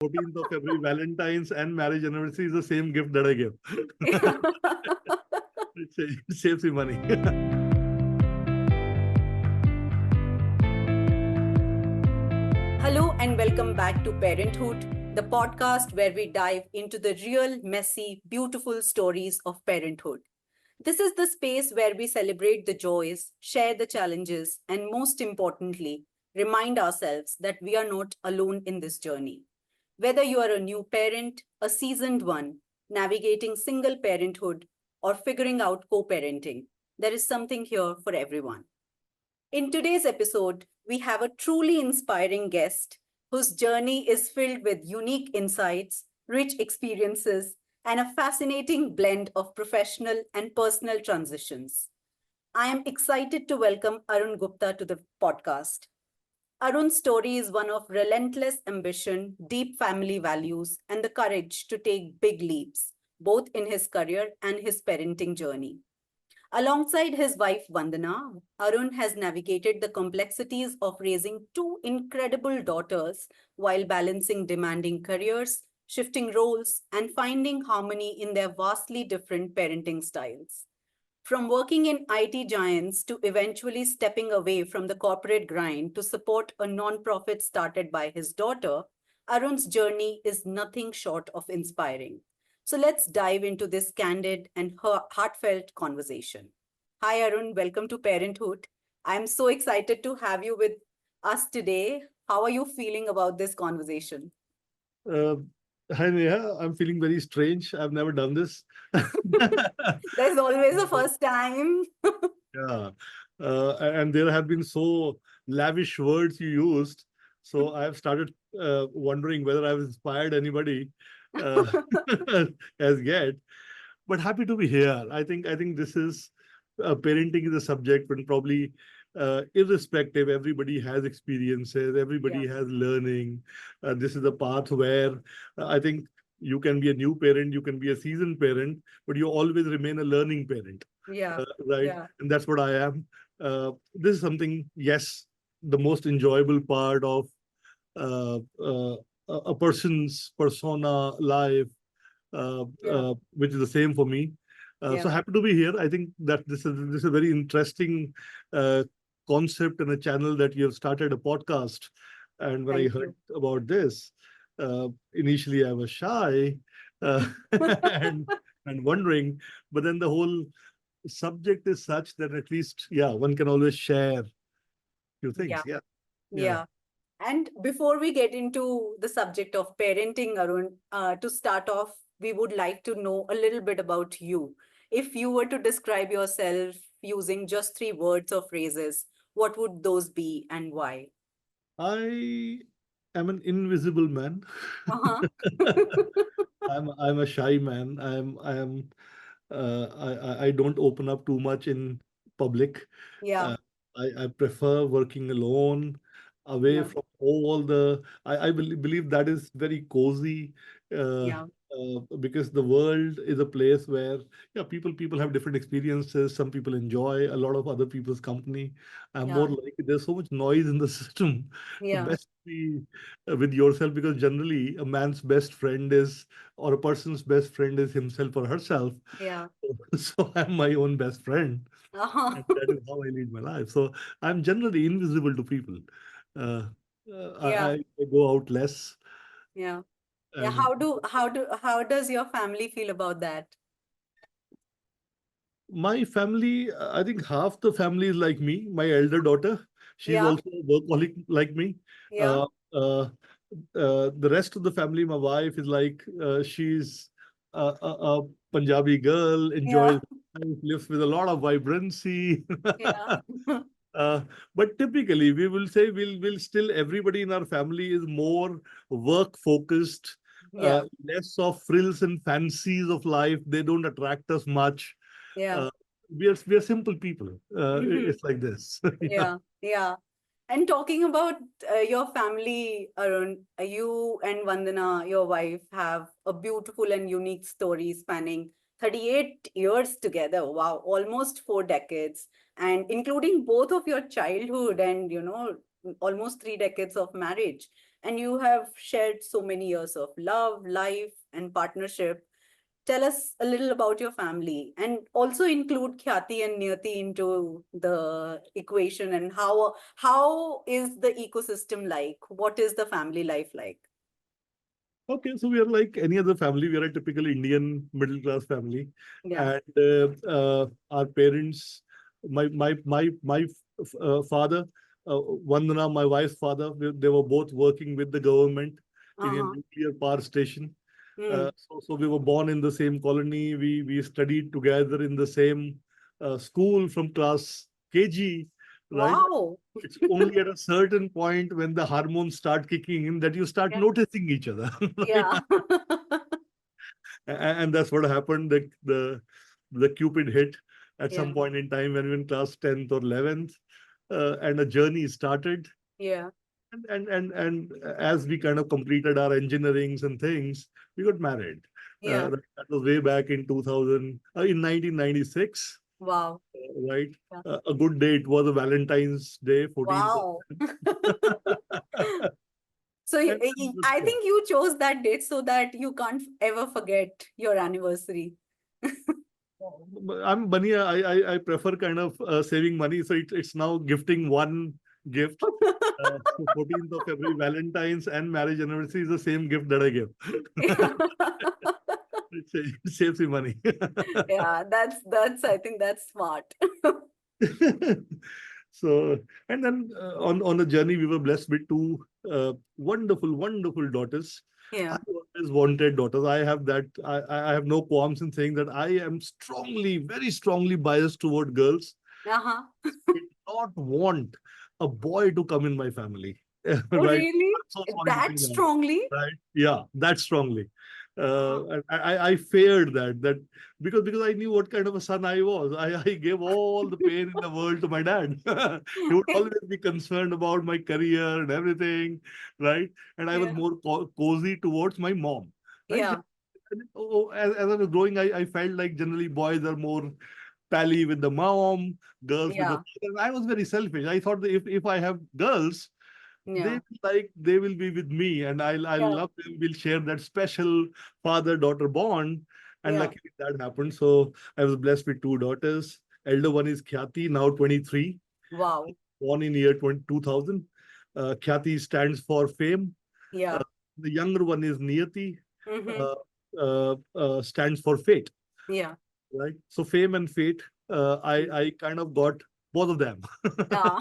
14th of every Valentine's and marriage anniversary is the same gift that I give. It saves me money. Hello and welcome back to Parenthoot, the podcast where we dive into the real, messy, beautiful stories of parenthood. This is the space where we celebrate the joys, share the challenges, and most importantly, remind ourselves that we are not alone in this journey. Whether you are a new parent, a seasoned one, navigating single parenthood, or figuring out co parenting, there is something here for everyone. In today's episode, we have a truly inspiring guest whose journey is filled with unique insights, rich experiences, and a fascinating blend of professional and personal transitions. I am excited to welcome Arun Gupta to the podcast. Arun's story is one of relentless ambition, deep family values, and the courage to take big leaps, both in his career and his parenting journey. Alongside his wife Vandana, Arun has navigated the complexities of raising two incredible daughters while balancing demanding careers, shifting roles, and finding harmony in their vastly different parenting styles. From working in IT giants to eventually stepping away from the corporate grind to support a nonprofit started by his daughter, Arun's journey is nothing short of inspiring. So let's dive into this candid and heartfelt conversation. Hi, Arun. Welcome to Parenthood. I'm so excited to have you with us today. How are you feeling about this conversation? Uh, Hi, Neha. I'm feeling very strange. I've never done this. There's always a first time. Yeah. And there have been so lavish words you used. So I've started wondering whether I've inspired anybody uh, as yet. But happy to be here. I think this is parenting is a subject when probably irrespective, everybody has experiences, Yeah, everybody has learning. This is a path where I think you can be a new parent, you can be a seasoned parent, but you always remain a learning parent, yeah, right? yeah, And that's what I am. This is something, yes, the most enjoyable part of uh, uh, a person's persona, life, yeah, which is the same for me. So yeah. happy to be here. I think that this is a very interesting uh, concept and a channel that you have started a podcast. And when I Thank heard you. about this, initially I was shy uh, and and wondering, but then the whole subject is such that at least one can always share few things. Yeah, Yeah, yeah. yeah. And before we get into the subject of parenting, Arun, to start off, we would like to know a little bit about you. If you were to describe yourself using just three words or phrases, what would those be and why? I am an invisible man. Uh-huh. I'm a shy man. I don't open up too much in public. Yeah, Uh, I prefer working alone, away yeah, from all the. I believe that is very cozy, uh, yeah, because the world is a place where people have different experiences. Some people enjoy a lot of other people's company. I'm more yeah, like there's so much noise in the system. yeah, Best to be with yourself because generally a man's best friend is or a person's best friend is himself or herself. yeah. So I'm my own best friend, Uh-huh. and that is how I lead my life. So I'm generally invisible to people. Uh, Yeah, I go out less, yeah. Yeah. and How does your family feel about that? my family, I think half the family is like me. My elder daughter, she's Yeah, also a workaholic like me. yeah, Uh, uh, the rest of the family, my wife is like she's a Punjabi girl, yeah, enjoys life, lives with a lot of vibrancy. yeah, Uh, but typically, we will say we'll still everybody in our family is more work focused, yeah, less of frills and fancies of life. They don't attract us much. yeah. Uh, we are simple people. Mhm. It's like this. Yeah. Yeah, yeah. And talking about your family, Arun, you and Vandana, your wife, have a beautiful and unique story spanning 38 years together. Wow, almost 4 decades, and including both of your childhood and, almost 3 decades of marriage. and you have shared so many years of love, life, and partnership. Tell us a little about your family and also include Khyati and Niyati into the equation, and how is the ecosystem like? What is the family life like? Okay, so we are like any other family. We are a typical Indian middle class family, Yeah. and our parents, my father, Vandana, my wife's father, they were both working with the government in a Uh-huh. nuclear power station. Mm. So we were born in the same colony. We studied together in the same school from class KG, right? Wow. It's only at a certain point when the hormones start kicking in that you start Yeah. noticing each other, right? Yeah. And that's what happened. The Cupid hit at Yeah. some point in time when we were in class 10th or 11th, and a journey started. Yeah. And as we kind of completed our engineerings and things, we got married. Yeah. That was way back in 2000, in 1996, Wow. right? Yeah. A good day. It was a Valentine's Day, 14th of Wow. So and I think you chose that date so that you can't ever forget your anniversary. I'm bunny. I prefer kind of saving money. So it's now gifting one gift. So 14th of February, Valentine's and marriage anniversary is the same gift that I give. It saves me money. Yeah, that's I think that's smart. So, and then on the journey, we were blessed with two wonderful daughters. I Yeah. always wanted daughters. I have that. I have no qualms in saying that I am strongly, very strongly biased toward girls. Uh-huh. Did not want a boy to come in my family. Oh, Right? really? I'm so sorry to That say that. strongly? Right? Yeah, that strongly. Uh-huh. And I feared that because I knew what kind of a son I was. I gave all the pain in the world to my dad. He would always be concerned about my career and everything, right? And I was Yeah. more cozy towards my mom, right? Yeah. As I was growing, I felt like generally boys are more pally with the mom, girls with the Yeah. father. I was very selfish. I thought that if I have girls, Yeah. they will be with me, and I Yeah. love them. We'll share that special father-daughter bond. And Yeah. luckily that happened. So I was blessed with two daughters. Elder one is Khyati, now 23, Wow. born in year 2000. Khyati stands for fame. Uh, Yeah. the younger one is Niyati, Mm-hmm. uh, stands for fate. Yeah. Right? So fame and fate, I kind of got both of them. Yeah.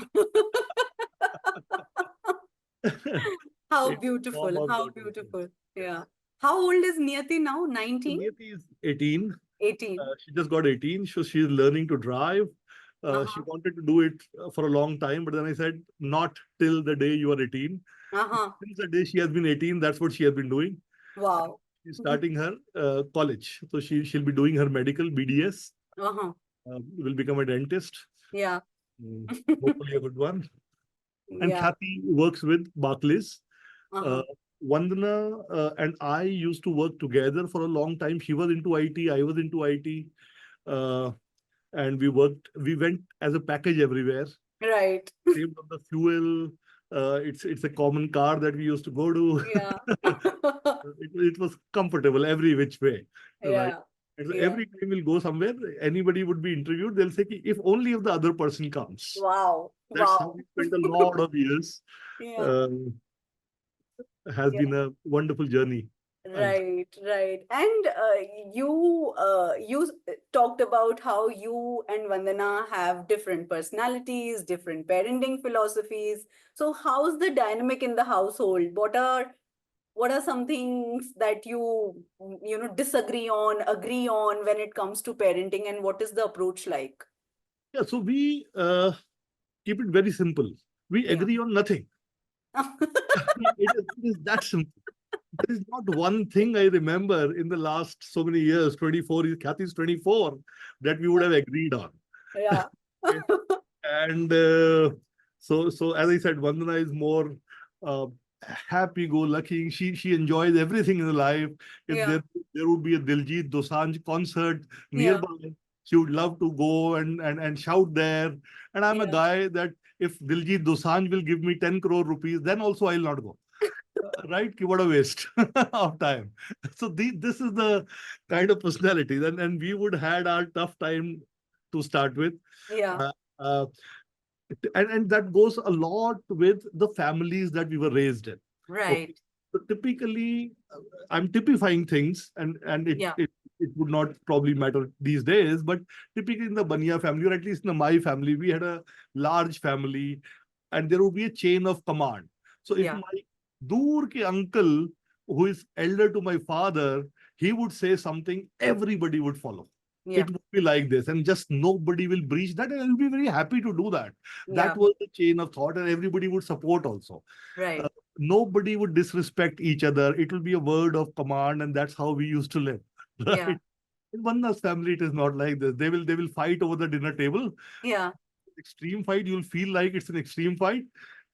How In form beautiful. of How daughters. beautiful. Yes. Yeah. How old is Niyati now? So 19? Niyati is 18. 18. She just got 18, so she's learning to drive. She Uh-huh. wanted to do it for a long time, but then I said, not till the day you are 18. Uh-huh. Since the day she has been 18, that's what she has been doing. Wow. She's starting her college. So she'll be doing her medical BDS, Uh-huh. will become a dentist. Yeah. Hopefully a good one. And Yeah. Khyati works with Barclays. Uh, Uh-huh. Vandana and I used to work together for a long time. She was into IT, I was into IT. Uh, and we went as a package everywhere, Right. saved on the fuel. It's a common car that we used to go to. Yeah. It was comfortable every which way, right? Yeah. And so Yeah. every time we'll go somewhere, anybody would be interviewed, they'll say, "Ki, if only if the other person comes." Wow. That's how Wow. we spent a lot of years. Yeah. Um, has Yeah. been a wonderful journey. I would say. Right, right. And you talked about how you and Vandana have different personalities, different parenting philosophies. So how's the dynamic in the household? What are some things that you disagree on, agree on when it comes to parenting, and what is the approach like? Yeah, so we keep it very simple. We Yeah. agree on nothing. It is that simple. There is not one thing I remember in the last so many years, 24, Khyati's 24, that we would have agreed on. Yeah. Okay. And so as I said, Vandana is more uh, happy-go-lucky. She enjoys everything in life. If Yeah. there would be a Diljit Dosanjh concert Yeah. nearby, she would love to go and shout there. And I'm a Yeah. guy that if Diljit Dosanjh will give me 10 crore rupees, then also I'll not go. right? What a waste of time. So this is the kind of personality. And we would had our tough time to start with. Yeah. Uh, uh, and that goes a lot with the families that we were raised in. Okay. Right. So typically, I'm typifying things, and Yeah. it would not probably matter these days, but typically in the Bania family, or at least in the my family, we had a large family, and there would be a chain of command. So if Yeah. my dur ke uncle, who is elder to my father, he would say something, everybody would follow. Yeah. It would be like this, and just nobody will breach that, and I'll be very happy to do that. That Yeah. was the chain of thought, and everybody would support also. Uh, Right. Nobody would disrespect each other. It will be a word of command, and that's how we used to live. Yeah. Right? In Vanna's family, it is not like this. They will fight over the dinner table. Yeah. Extreme fight, you'll feel like it's an extreme fight.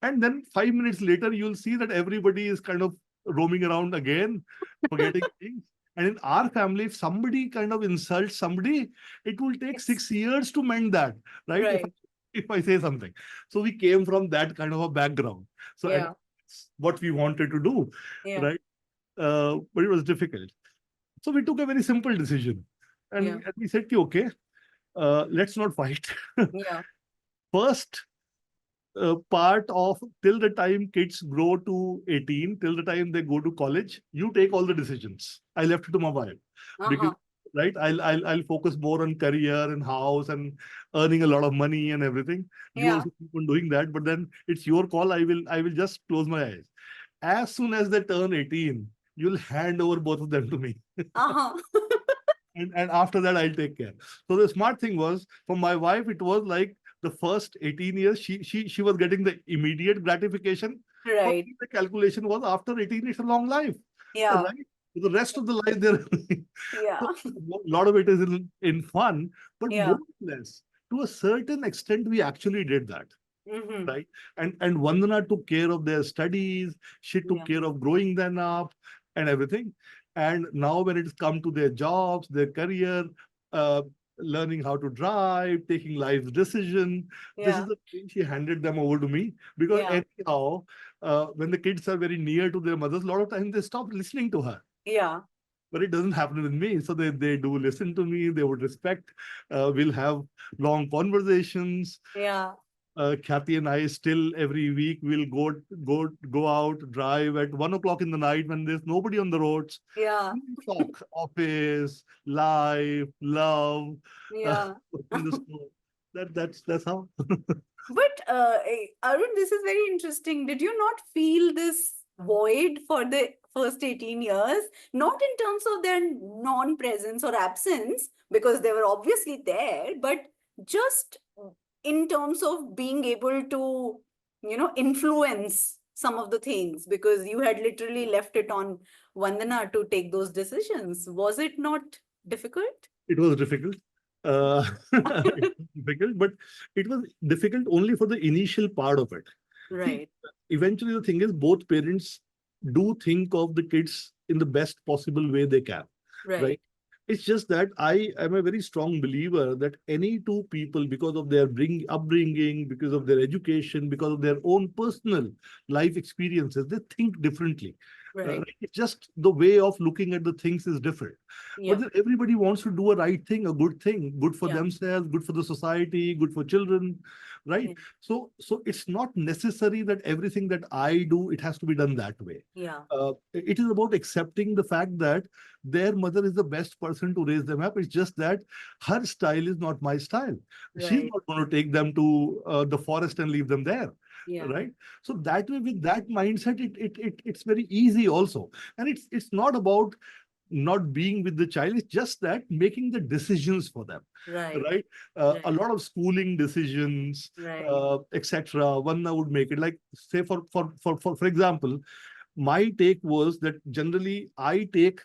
And then 5 minutes later, you'll see that everybody is kind of roaming around again, forgetting things. And in our family, if somebody kind of insults somebody, it will take Yes. 6 years to mend that, right? Right. If I say something. So we came from that kind of a background. So and Yeah. it's what we wanted to do, Yeah. right? But it was difficult. So we took a very simple decision. Yeah. And we said, okay, let's not fight. Yeah. First part of till the time kids grow to 18, till the time they go to college, you take all the decisions. I left it to my wife because, Uh-huh. right, I'll focus more on career and house and earning a lot of money and everything. You Yeah. also keep on doing that, but then it's your call. I will just close my eyes. As soon as they turn 18, you'll hand over both of them to me. Uh-huh. And after that, I'll take care. So the smart thing was, for my wife, it was like the first 18 years, she was getting the immediate gratification. For Right. me, the calculation was after 18, it's a long life, Yeah. right? The rest of the life there. Yeah. So a lot of it is in fun, but more Yeah. or less, to a certain extent, we actually did that. Mm-hmm. Right. And Vandana took care of their studies. She took Yeah. care of growing them up and everything. And now when it's come to their jobs, their career, uh, learning how to drive, taking life decision, this is Yeah. the thing she handed them over to me. Because Yeah. anyhow, when the kids are very near to their mothers, a lot of times they stop listening to her. Yeah. But it doesn't happen with me. So they do listen to me. They would respect. We'll have long conversations. Yeah. Khyati and I still every week we'll go out, drive at 1 o'clock in the night when there's nobody on the roads. Yeah. We talk office, life, love, uh, Yeah. in the school. That's how. But Arun, this is very interesting. Did you not feel this void for the first 18 years? Not in terms of their non-presence or absence, because they were obviously there, but just in terms of being able to, influence some of the things, because you had literally left it on Vandana to take those decisions. Was it not difficult? It was difficult. It was difficult, but it was difficult only for the initial part of it. See, Right, eventually the thing is both parents do think of the kids in the best possible way they can, right? right, It's just that I am a very strong believer that any two people, because of their upbringing, because of their education, because of their own personal life experiences, they think differently. right. Right? It's just the way of looking at the things is different. But Yeah, then everybody wants to do a right thing, a good thing, good for yeah, themselves, good for the society, good for children, right? yeah, So it's not necessary that everything that I do, it has to be done that way. yeah. It is about accepting the fact that their mother is the best person to raise them up. It's just that her style is not my style. She's Right. not going to take them to the forest and leave them there, Yeah. right? So that way, with that mindset, it's very easy also. And it's not about not being with the child. It's just that making the decisions for them, Right. right? A Right. lot of schooling decisions, Right. etc. One would make it like, say, for example, my take was that generally I take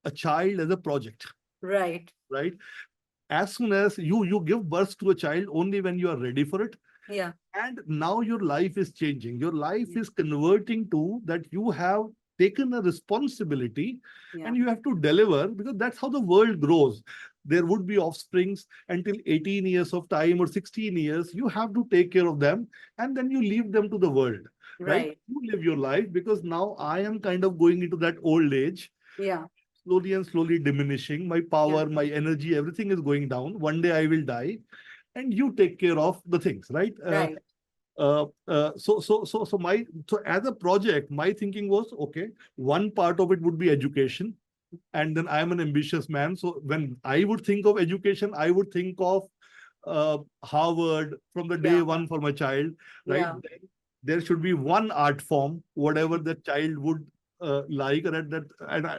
a child as a project, Right. right? As soon as you give birth to a child, only when you are ready for it, Yeah. and now your life is changing. Your life Yeah. is converting to that you have taken a responsibility Yeah. and you have to deliver, because that's how the world grows. There would be offsprings until 18 years of time or 16 years. You have to take care of them, and then you leave them to the world, right? Right. You live your life, because now I am kind of going into that old age, Yeah. slowly and slowly diminishing. My Yeah. power, my energy, everything is going down. One day I will die, and you take care of the things, right? Right. So as a project, my thinking was, okay, one part of it would be education, and then I am an ambitious man. So when I would think of education, I would think of Harvard from the day Yeah. one for my child, right? Yeah. Then there should be one art form, whatever the child would like, and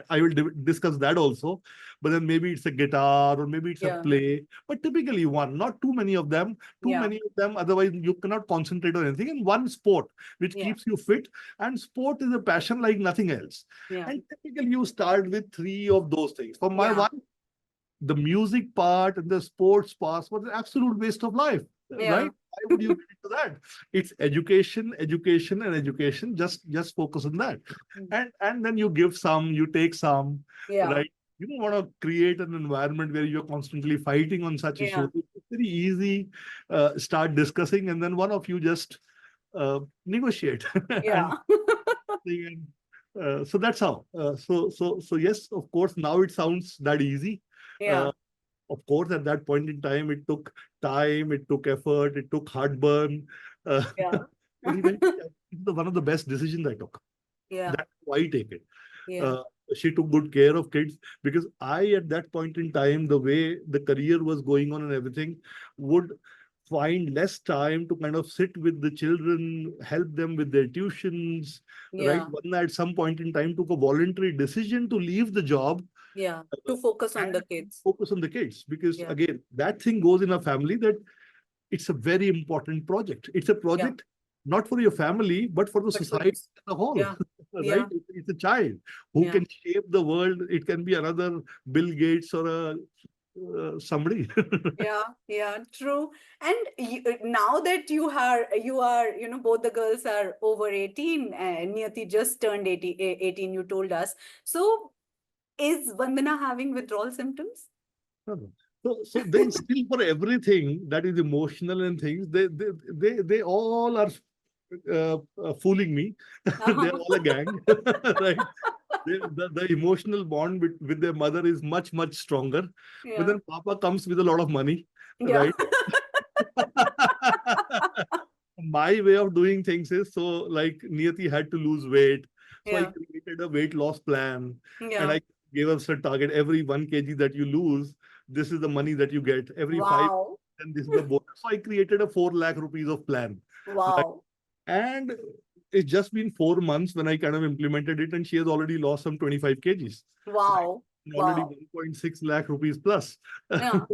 I will discuss that also. But then maybe it's a guitar, or maybe it's a Yeah. play, but typically one, not too many of them. Too Yeah. many of them, otherwise you cannot concentrate on anything. And one sport which Yeah. keeps you fit, and sport is a passion like nothing else. Yeah. And typically you start with three of those things. For my Yeah. wife, the music part and the sports part was an absolute waste of life, Yeah. right? Why would you get into that? It's education, education, and education. Just focus on that, and then you give some, you take some, Yeah. right? You don't want to create an environment where you're constantly fighting on such Yeah. issues. It's very easy. Start discussing, and then one of you just negotiate and Yeah. and so that's how. So yes, of course, now it sounds that easy. Yeah. Uh, of course, at that point in time, it took time, it took effort, it took heartburn. Yeah. But eventually, it's one of the best decisions I took. Yeah. That's why I take it. Yeah. Uh, she took good care of kids, because I, at that point in time, the way the career was going on and everything, would find less time to kind of sit with the children, help them with their tuitions, right? Yeah. One at some point in time took a voluntary decision to leave the job Yeah. To focus on the and kids. focus on the kids, because Yeah. again, that thing goes in a family, that it's a very important project. It's a Yeah. project not for your family, but for the But for society you. as a whole, Yeah. right? Yeah. It's a child who Yeah. can shape the world. It can be another Bill Gates or a somebody. Yeah, yeah, true. And now that both the girls are over 18, and Niyati just turned 18, you told us. So is Vandana having withdrawal symptoms? So they still, for everything that is emotional and things, they all are fooling me. They're all a gang, right? The emotional bond with their mother is much, much stronger. But Yeah. then Papa comes with a lot of money, Yeah. right? My way of doing things is, so like Niyati had to lose weight. So I Yeah. created a weight loss plan, and Yeah. I gave us a target. Every 1 kg that you lose, this is the money that you get. Every five, Wow. and this is the bonus. So I created a 4 lakh rupees of plan. Right? Wow. And it's just been 4 months when I kind of implemented it, and she has already lost some 25 kgs. Right? Wow. And already Wow. 1.6 lakh rupees plus. Yeah.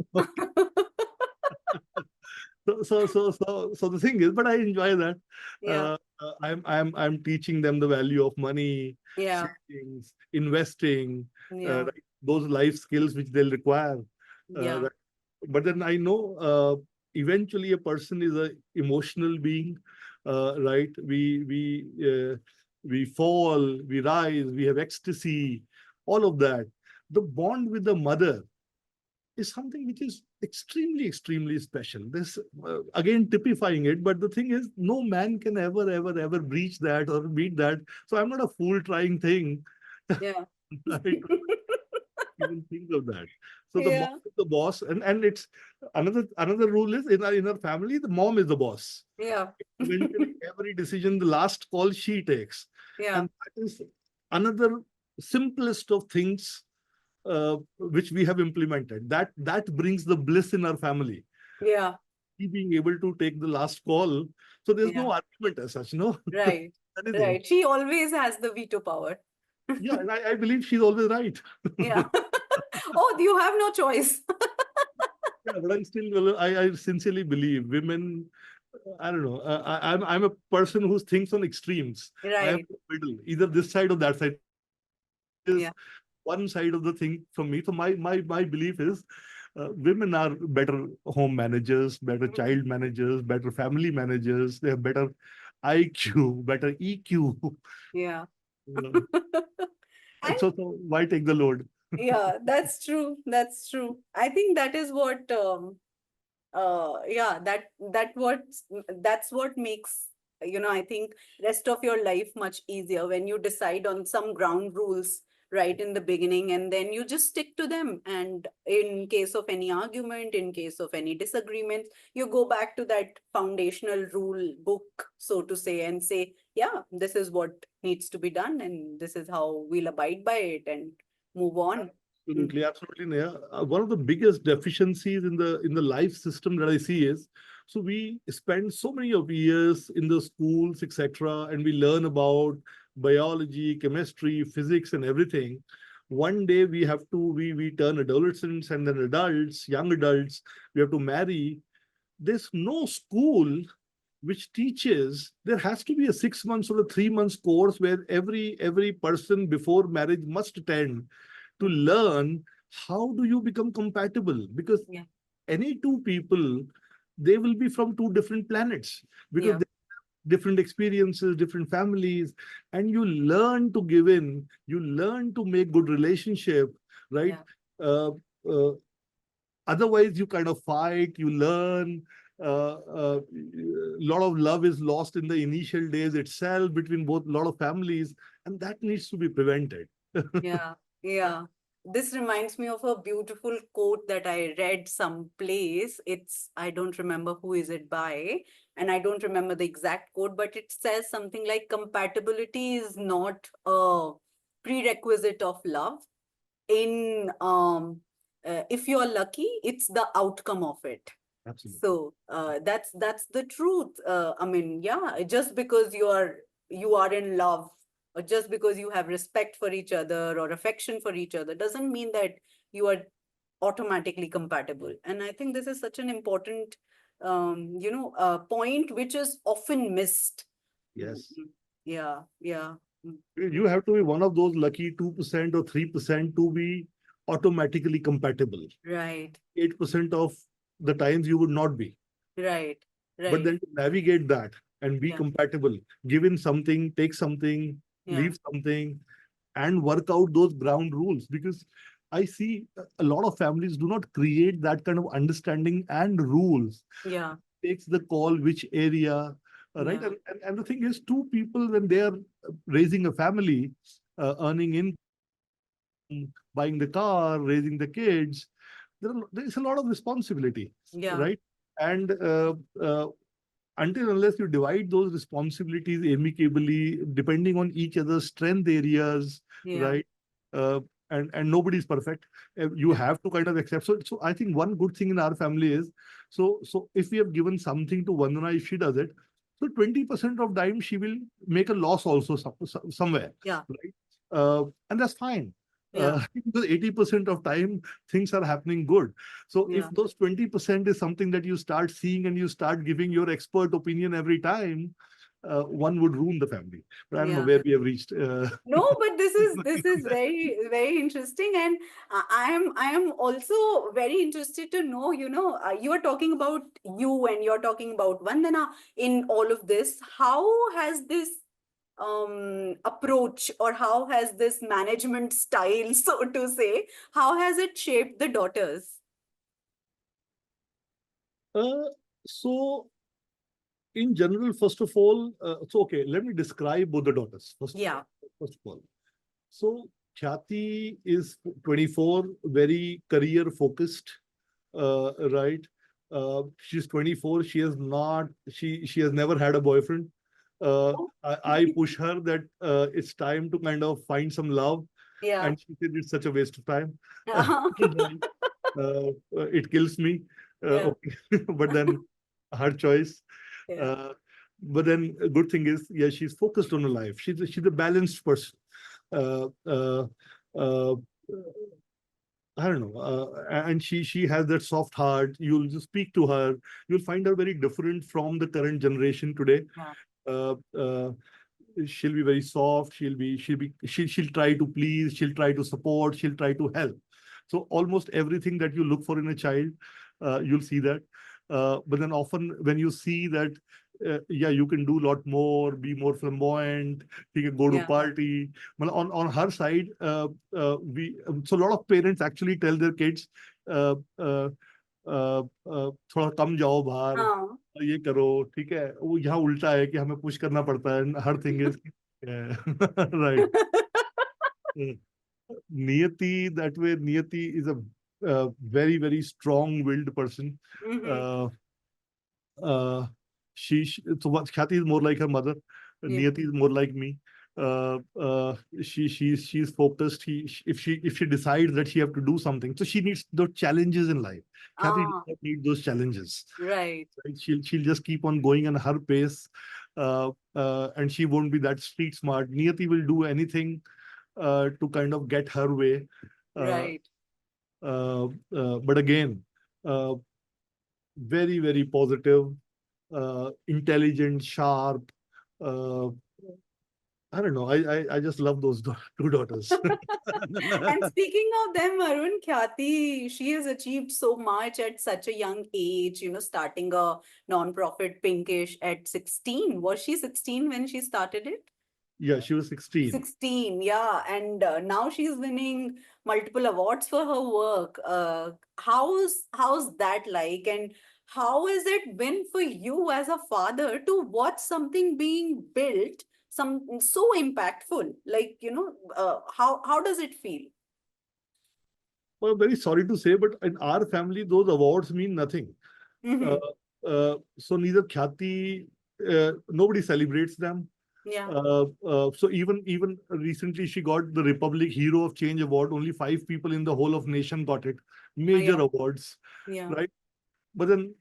So the thing is, but I enjoy that. Yeah. I'm teaching them the value of money, Yeah. savings, investing, Yeah. right? Those life skills which they'll require. Yeah. Right? But then I know eventually a person is a emotional being, right? We fall, we rise, we have ecstasy, all of that. The bond with the mother is something which is extremely, extremely special. This, again, typifying it, but the thing is, no man can ever, ever, ever breach that or beat that. So I'm not a fool trying thing. Yeah. I even think of that. So the mom Yeah. is the boss, and it's another rule is, in our family, the mom is the boss. Yeah. Eventually, every decision, the last call she takes, Yeah. and that is another simplest of things which we have implemented. That brings the bliss in our family. Yeah. He being able to take the last call, so there's Yeah. no argument as such, no Right. anything. Right. She always has the veto power. Yeah, and I believe she's always right. Yeah. Oh, you have no choice. Yeah, but I sincerely believe women. I don't know. I'm a person who thinks on extremes. I am Right. in the middle, either this side or that side. Is Yeah. one side of the thing from me. So my belief is, women are better home managers, better Mhm. child managers, better family managers. They have better IQ, better EQ. Yeah. Uh, And so why take the load? yeah, that's true. That's true. I think that is what yeah, that's what makes I think rest of your life much easier when you decide on some ground rules right in the beginning, and then you just stick to them. And in case of any argument, in case of any disagreement, you go back to that foundational rule book, so to say, and say, yeah, this is what needs to be done, and this is how we'll abide by it and move on. Mm. Absolutely, absolutely, Neha. One of the biggest deficiencies in the life system that I see is, so we spend so many of years in the schools, etc., and we learn about biology, chemistry, physics, and everything. One day we turn adolescents and then adults, young adults. We have to marry. There's no school which teaches. There has to be a 6 months or a 3 months course where every person before marriage must attend to learn how do you become compatible, because Yeah, any two people, they will be from two different planets, because yeah, they have different experiences, different families, and you learn to give in, you learn to make good relationship, right? yeah, uh, uh, Otherwise you kind of fight, you learn. A lot of love is lost in the initial days itself between both a lot of families, and that needs to be prevented. yeah, yeah. This reminds me of a beautiful quote that I read someplace. I don't remember who is it by, and I don't remember the exact quote, but it says something like compatibility is not a prerequisite of love. If you're lucky, it's the outcome of it. Absolutely. So that's the truth. I mean, yeah, just because you are in love, or just because you have respect for each other or affection for each other, doesn't mean that you are automatically compatible. And I think this is such an important point which is often missed. Mm, Yes. yeah, yeah. Mm, You have to be one of those lucky 2% or 3% to be automatically compatible. right, 8% of the times you would not be. right, But right. then to navigate that and be Yeah, compatible, give in something, take something, yeah, leave something, and work out those ground rules. Because I see a lot of families do not create that kind of understanding and rules. yeah, Takes the call which area, right? yeah, And the thing is, two people, when they are raising a family, earning income, buying the car, raising the kids, there is a lot of responsibility, yeah, right? And until unless you divide those responsibilities amicably, depending on each other's strength areas, yeah, right? Uh, and nobody's perfect. You yeah, have to kind of accept. So I think one good thing in our family is, so if we have given something to Vandana, if she does it, so 20% of time she will make a loss also somewhere, yeah, right? And that's fine. yeah, Because 80% of time things are happening good. So if yeah, those 20% is something that you start seeing and you start giving your expert opinion every time, one would ruin the family. But I don't know yeah. where we have reached. No, but this is very very interesting, and I am also very interested to know. You are talking about you, and you're talking about Vandana in all of this. How has this approach, or how has this management style, so to say, how has it shaped the daughters? uh, so in general, first of all, so okay, let me describe both the daughters. Yeah. First of all, so Khyati is 24, very career focused, right? She's 24. She has never had a boyfriend. Oh. I push her that it's time to kind of find some love, Yeah. and she said it's such a waste of time. Right? It kills me. Yeah. Okay, but then her choice. Yeah. Uh, but then a good thing is, yeah, she's focused on her life. She's a balanced person. Uh, uh, uh, I don't know, and she has that soft heart. You'll just speak to her. You'll find her very different from the current generation today. Yeah. Uh, uh, she'll be very soft. She'll try to please. She'll try to support. She'll try to help. So almost everything that you look for in a child, you'll see that. But then often when you see that, yeah, you can do a lot more, be more flamboyant, you can go to Yeah. party. Well, on her side, we so a lot of parents actually tell their kids, uh, uh, थोड़ा कम जाओ बाहर, हाँ. ये करो, ठीक है। वो यहाँ उल्टा है कि हमें पुश करना पड़ता है, हर थिंग इज राइट। नियति, दैट वे, नियति is a very very strong willed person. Mm-hmm. uh, so what, Khyati is more like her mother. Yeah. Niyati is more like me. She's focused. If she decides that she have to do something, so she needs those challenges in life. Khyati does Ah, not need those challenges. right, Right? She'll just keep on going on her pace, and she won't be that street smart. Niyati will do anything to kind of get her way. Uh, right. but again, uh, very very positive, intelligent, sharp. Uh, I don't know. I just love those two daughters. And speaking of them, Arun, Khyati, she has achieved so much at such a young age, starting a non-profit Pinkish at 16. Was she 16 when she started it? Yeah, she was 16. 16, yeah. And now she's winning multiple awards for her work. How's that like? And how has it been for you as a father to watch something being built, some so impactful? Like, how does it feel? Well, very sorry to say, but in our family, those awards mean nothing. Uh, Mm-hmm. so neither Khyati, nobody celebrates them. Yeah, So even recently, she got the Republic Hero of Change Award. Only 5 people in the whole of nation got it. Major yeah, awards, yeah, right? But then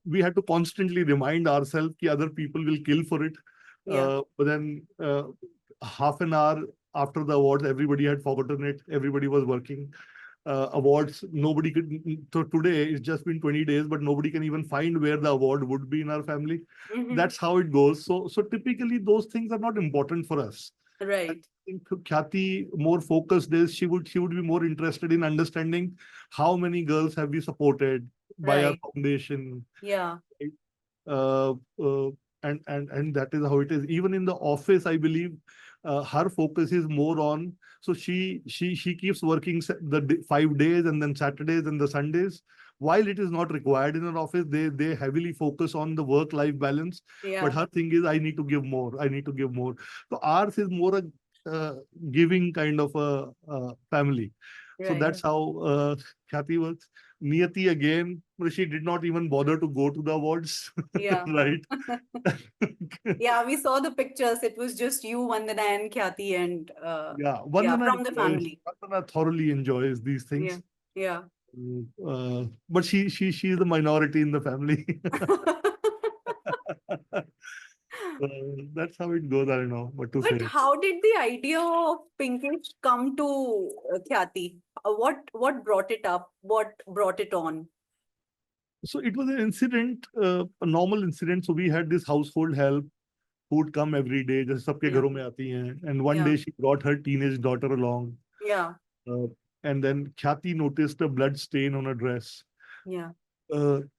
we had to constantly remind ourselves that other people will kill for it. yeah, But then half an hour after the awards, everybody had forgotten it. Everybody was working. Awards, nobody could. So today it's just been 20 days, but nobody can even find where the award would be in our family. mm-hmm. That's how it goes. So typically those things are not important for us. I Right, think Khyati more focused is she would be more interested in understanding how many girls have we supported by our right, foundation, yeah, right? uh, uh, and that is how it is. Even in the office, I believe her focus is more on. So she keeps working the 5 days and then Saturdays and the Sundays. While it is not required in an office, they heavily focus on the work-life balance. But yeah, her thing is, I need to give more. I need to give more. So ours is more a giving kind of a family. So right, that's how Khyati works. Niyati again, well, she did not even bother to go to the awards, yeah. right? Yeah, we saw the pictures. It was just you, Vandana, and Khyati, and Yeah, yeah, Vandana from the enjoys. family. Vandana thoroughly enjoys these Yeah, things. yeah. But she is the minority in the family. That's how it goes. I don't know what to But say. how did the idea of Pinkish come to Khyati? What brought it up? What brought it on? So it was an incident, a normal incident. So we had this household help who would come every day, जैसे सबके Yeah, घरों में आती हैं. And one yeah, day she brought her teenage daughter along. yeah, Uh, and then Khyati noticed a blood stain on her dress. yeah,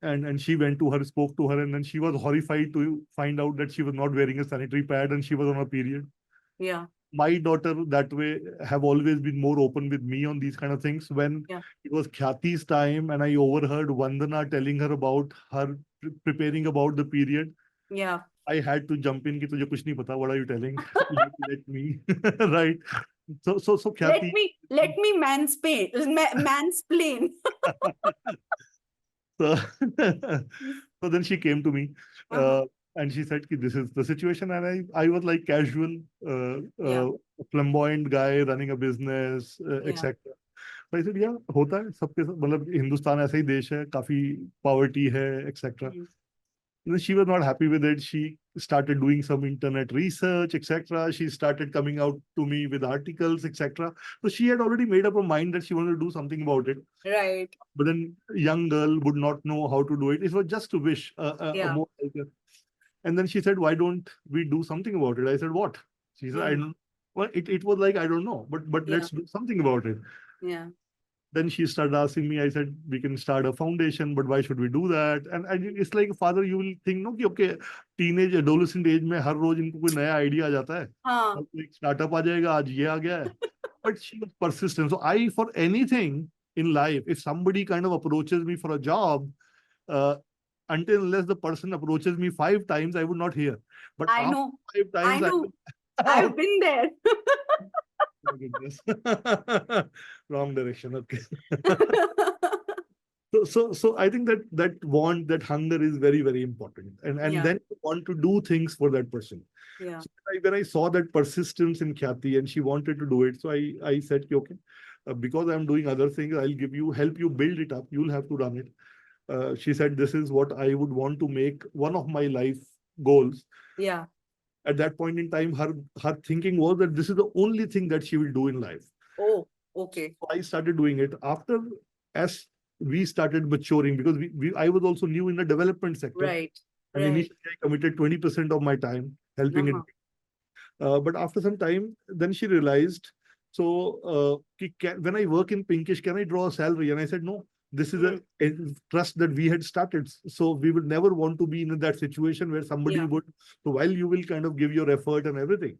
And she went to her, spoke to her, and then she was horrified to find out that she was not wearing a sanitary pad and she was on a period. yeah, My daughter, that way, have always been more open with me on these kind of things. When yeah, it was Khyati's time, and I overheard Vandana telling her about her preparing about the period, yeah. I had to jump in. कि तुझे कुछ नहीं पता. What are you telling? Let me, right? So Khyati. Let me mansplain. So, so then she came to me, Uh-huh. and she said, "This is the situation." And I was like casual, Yeah, flamboyant guy running a business, yeah, etc. So I said, "Yeah, होता है सबके साथ, मतलब हिंदुस्तान ऐसा ही देश है, काफी poverty है, etc." mm, She was not happy with it. She started doing some internet research, etc. She started coming out to me with articles, etc. So she had already made up her mind that she wanted to do something about it. right. But then a young girl would not know how to do it. It was just a wish, a Yeah, more and then she said, "Why don't we do something about it?" I said, "What?" She said, "I mm, don't." Well, it was like, I don't know, but yeah, let's do something about it. yeah, Then she started asking me. I said, "We can start a foundation, but why should we do that?" And it's like, father, you will think, no, कि okay, teenage adolescent age में हर रोज इनको कोई नया idea आ जाता है. हाँ, एक startup आ जाएगा, आज ये आ गया है. But she was persistent. So I, for anything in life, if somebody kind of approaches me for a job, uh, until unless the person approaches me 5 times, I would not hear. But I after know. 5 times, I I know. will. I've been there. My goodness. Wrong direction. Okay. So I think that want, that hunger is very, very important. And Yeah. then you want to do things for that person. Yeah. So when I saw that persistence in Khyati and she wanted to do it, so I said, okay, because I'm doing other things, I'll help you build it up. You'll have to run it. She said, this is what I would want to make one of my life goals. Yeah. At that point in time, her thinking was that this is the only thing that she will do in life. Oh, okay. So I started doing it after, as we started maturing, because I was also new in the development sector. Right. And Right. initially, I committed 20% of my time helping it. Uh-huh. But after some time, then she realized, so when I work in Pinkish, can I draw a salary? And I said, no, this is Mm. a trust that we had started. So we would never want to be in that situation where somebody Yeah. would, so while you will kind of give your effort and everything.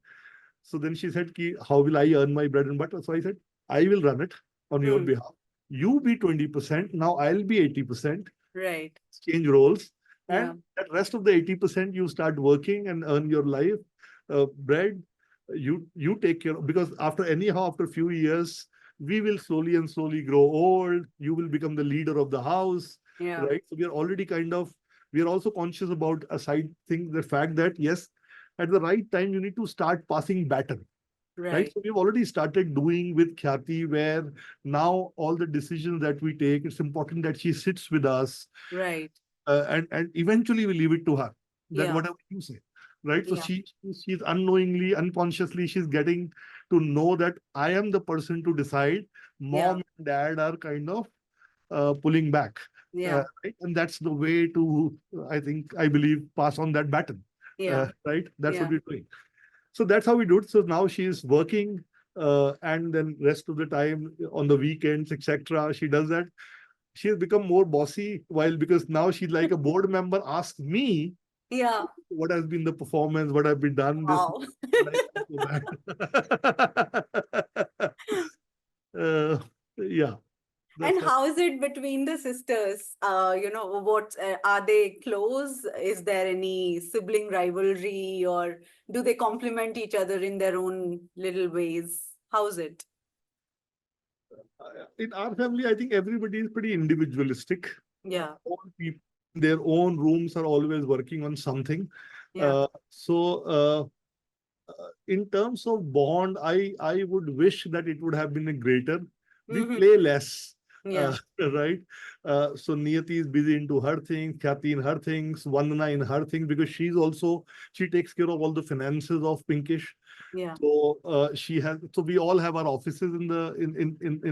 So then she said, ki, how will I earn my bread and butter? So I said, I will run it on your Mm. behalf. You be 20%. Now I'll be 80%. Right. Change roles. Yeah. And that rest of the 80%, you start working and earn your life bread. You take care of, because after a few years, we will slowly and slowly grow old. You will become the leader of the house, Yeah. right? So we are also conscious about a side thing, the fact that yes, at the right time, you need to start passing baton, right? Right. So we've already started doing with Khyati, where now all the decisions that we take, it's important that she sits with us, Right. and eventually we leave it to her, that Yeah. whatever you say, right? So Yeah. she's unknowingly, unconsciously, she's getting to know that I am the person to decide. Yeah. Mom and dad are kind of pulling back, Yeah. right? And that's the way to, I believe, pass on that baton, Yeah. right? That's what Yeah. we're doing. So that's how we do it. So now she's working, and then rest of the time on the weekends, etc., she does that. She has become more bossy, while because now she's like a board member asks me Yeah. what has been the performance, what have been done this Wow. month, like that. Yeah, And that's how. how is it between the sisters? What are they close? Is there any sibling rivalry, or do they complement each other in their own little ways? How's it? In our family, I think everybody is pretty individualistic. Yeah. All people in their own rooms are always working on something. Yeah. In terms of bond, I would wish that it would have been a greater. We Hmm. play less, Yeah. right? So Niyati is busy into her things, Khyati in her things, Vandana in her things, because she takes care of all the finances of Pinkish. Yeah. So so we all have our offices in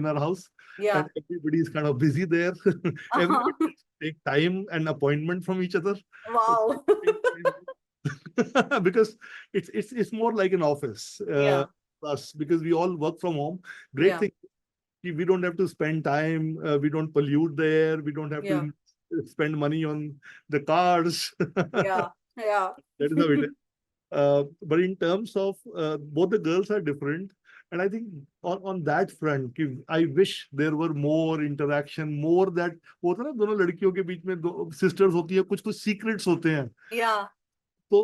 our house, Yeah. and everybody is kind of busy there. Everybody take time and appointment from each other. Wow. Because it's more like an office, Yeah. plus because we all work from home. Great Yeah. thing, we don't have to spend time, we don't pollute there, we don't have Yeah. to spend money on the cars. Yeah. Yeah. That is how it is. But in terms of both the girls are different, and I think on that front I wish there were more interaction, more that होता है ना, दोनों लड़कियों के बीच में दो sisters होती है, कुछ कुछ secrets होते हैं. Yeah. So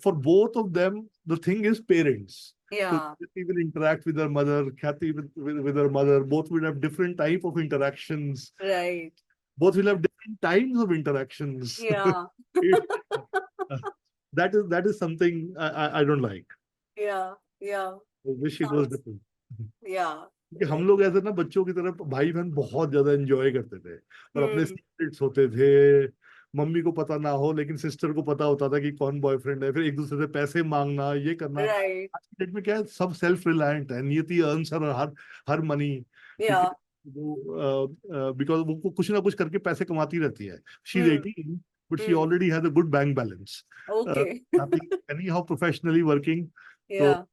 for both of them, the thing is parents. So Yeah. Khyati will interact with her mother, Khyati with her mother. Both will have different type of interactions. Right. Both will have different times of interactions. Yeah. That is something I don't like. Yeah. Yeah. I wish it was Sounds. different. Yeah. क्योंकि हम Right. लोग ऐसे ना बच्चों की तरफ भाई बहन बहुत ज्यादा एंजॉय करते थे, और अपने Hmm. सीक्रेट्स होते थे. मम्मी को पता ना हो लेकिन सिस्टर को पता होता था कि कौन बॉयफ्रेंड है, फिर एक दूसरे से पैसे मांगना, ये करना. Right. आज की डेट में क्या है, सब सेल्फ रिलायंट है. नियति अर्न्स हर मनी, ठीक है. Yeah. वो बिकॉज वो कुछ ना कुछ करके पैसे कमाती रहती है. She is Hmm. 18, but she Hmm. Already has a good bank balance. Okay. Any how professionally working. Yeah.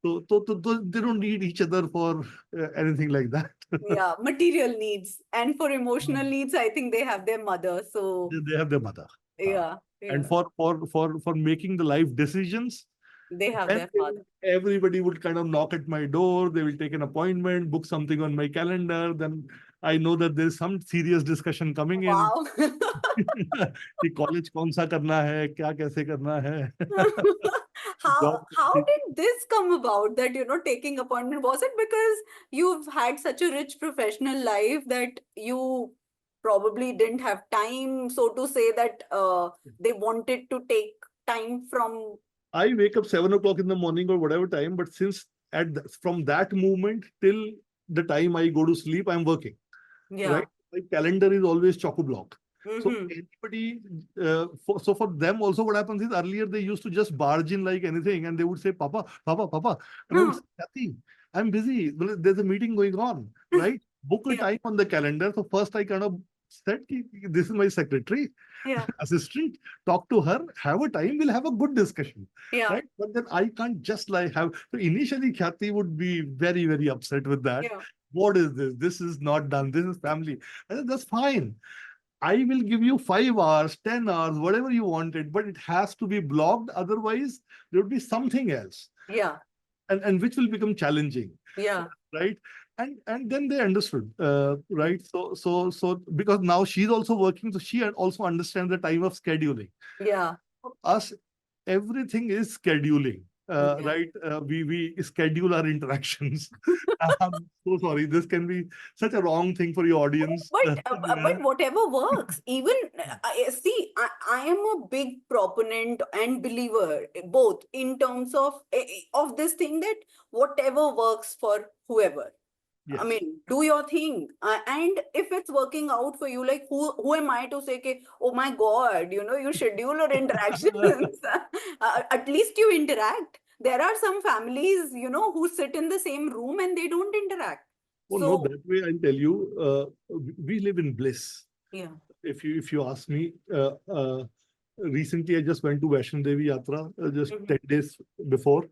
So they don't need each other for anything like that. Yeah. Material needs. And for emotional needs, I think they have their mother. So They have their mother. yeah. And Yeah. for making the life decisions, They have then their father. everybody would kind of knock at my door. They will take an appointment, book something on my calendar. Then I know that there's some serious discussion coming in. Wow. कि college कौन सा करना है, क्या कैसे करना है. How job. did this come about that, taking appointment? Was it because you've had such a rich professional life that you probably didn't have time, so to say, that they wanted to take time from? I wake up 7 o'clock in the morning or whatever time, but since from that moment till the time I go to sleep, I'm working. Yeah. Right? My calendar is always chock-a-block. So Mm-hmm. anybody, so for them also, what happens is earlier they used to just barge in like anything, and they would say, "Papa, Papa, Papa," and I would say, "Khyati, I'm busy. Well, there's a meeting going on, right? Book a Yeah. time on the calendar." So first I kind of said, "This is my secretary, Yeah. assistant. Talk to her. Have a time. We'll have a good discussion." Yeah. Right? But then I can't just like have. So initially, Khyati would be very, very upset with that. Yeah. What is this? This is not done. This is family. I said, that's fine. I will give you 5 hours, 10 hours, whatever you wanted, but it has to be blocked. Otherwise, there would be something else. Yeah. And which will become challenging. Yeah. Right. And then they understood. Right. So because now she's also working, so she also understands the time of scheduling. Yeah. For us, everything is scheduling. Yeah. Right? We schedule our interactions. I'm so sorry. This can be such a wrong thing for your audience. But whatever works. Even see, I am a big proponent and believer both in terms of this thing that whatever works for whoever. I Yes. mean, do your thing. And if it's working out for you, like who am I to say, ke, oh my God, you schedule your interactions. At least you interact. There are some families, who sit in the same room and they don't interact. Oh no, So, that way I'll tell you, we live in bliss. yeah. If you ask me, recently I just went to Vaishno Devi Yatra just 10 days before.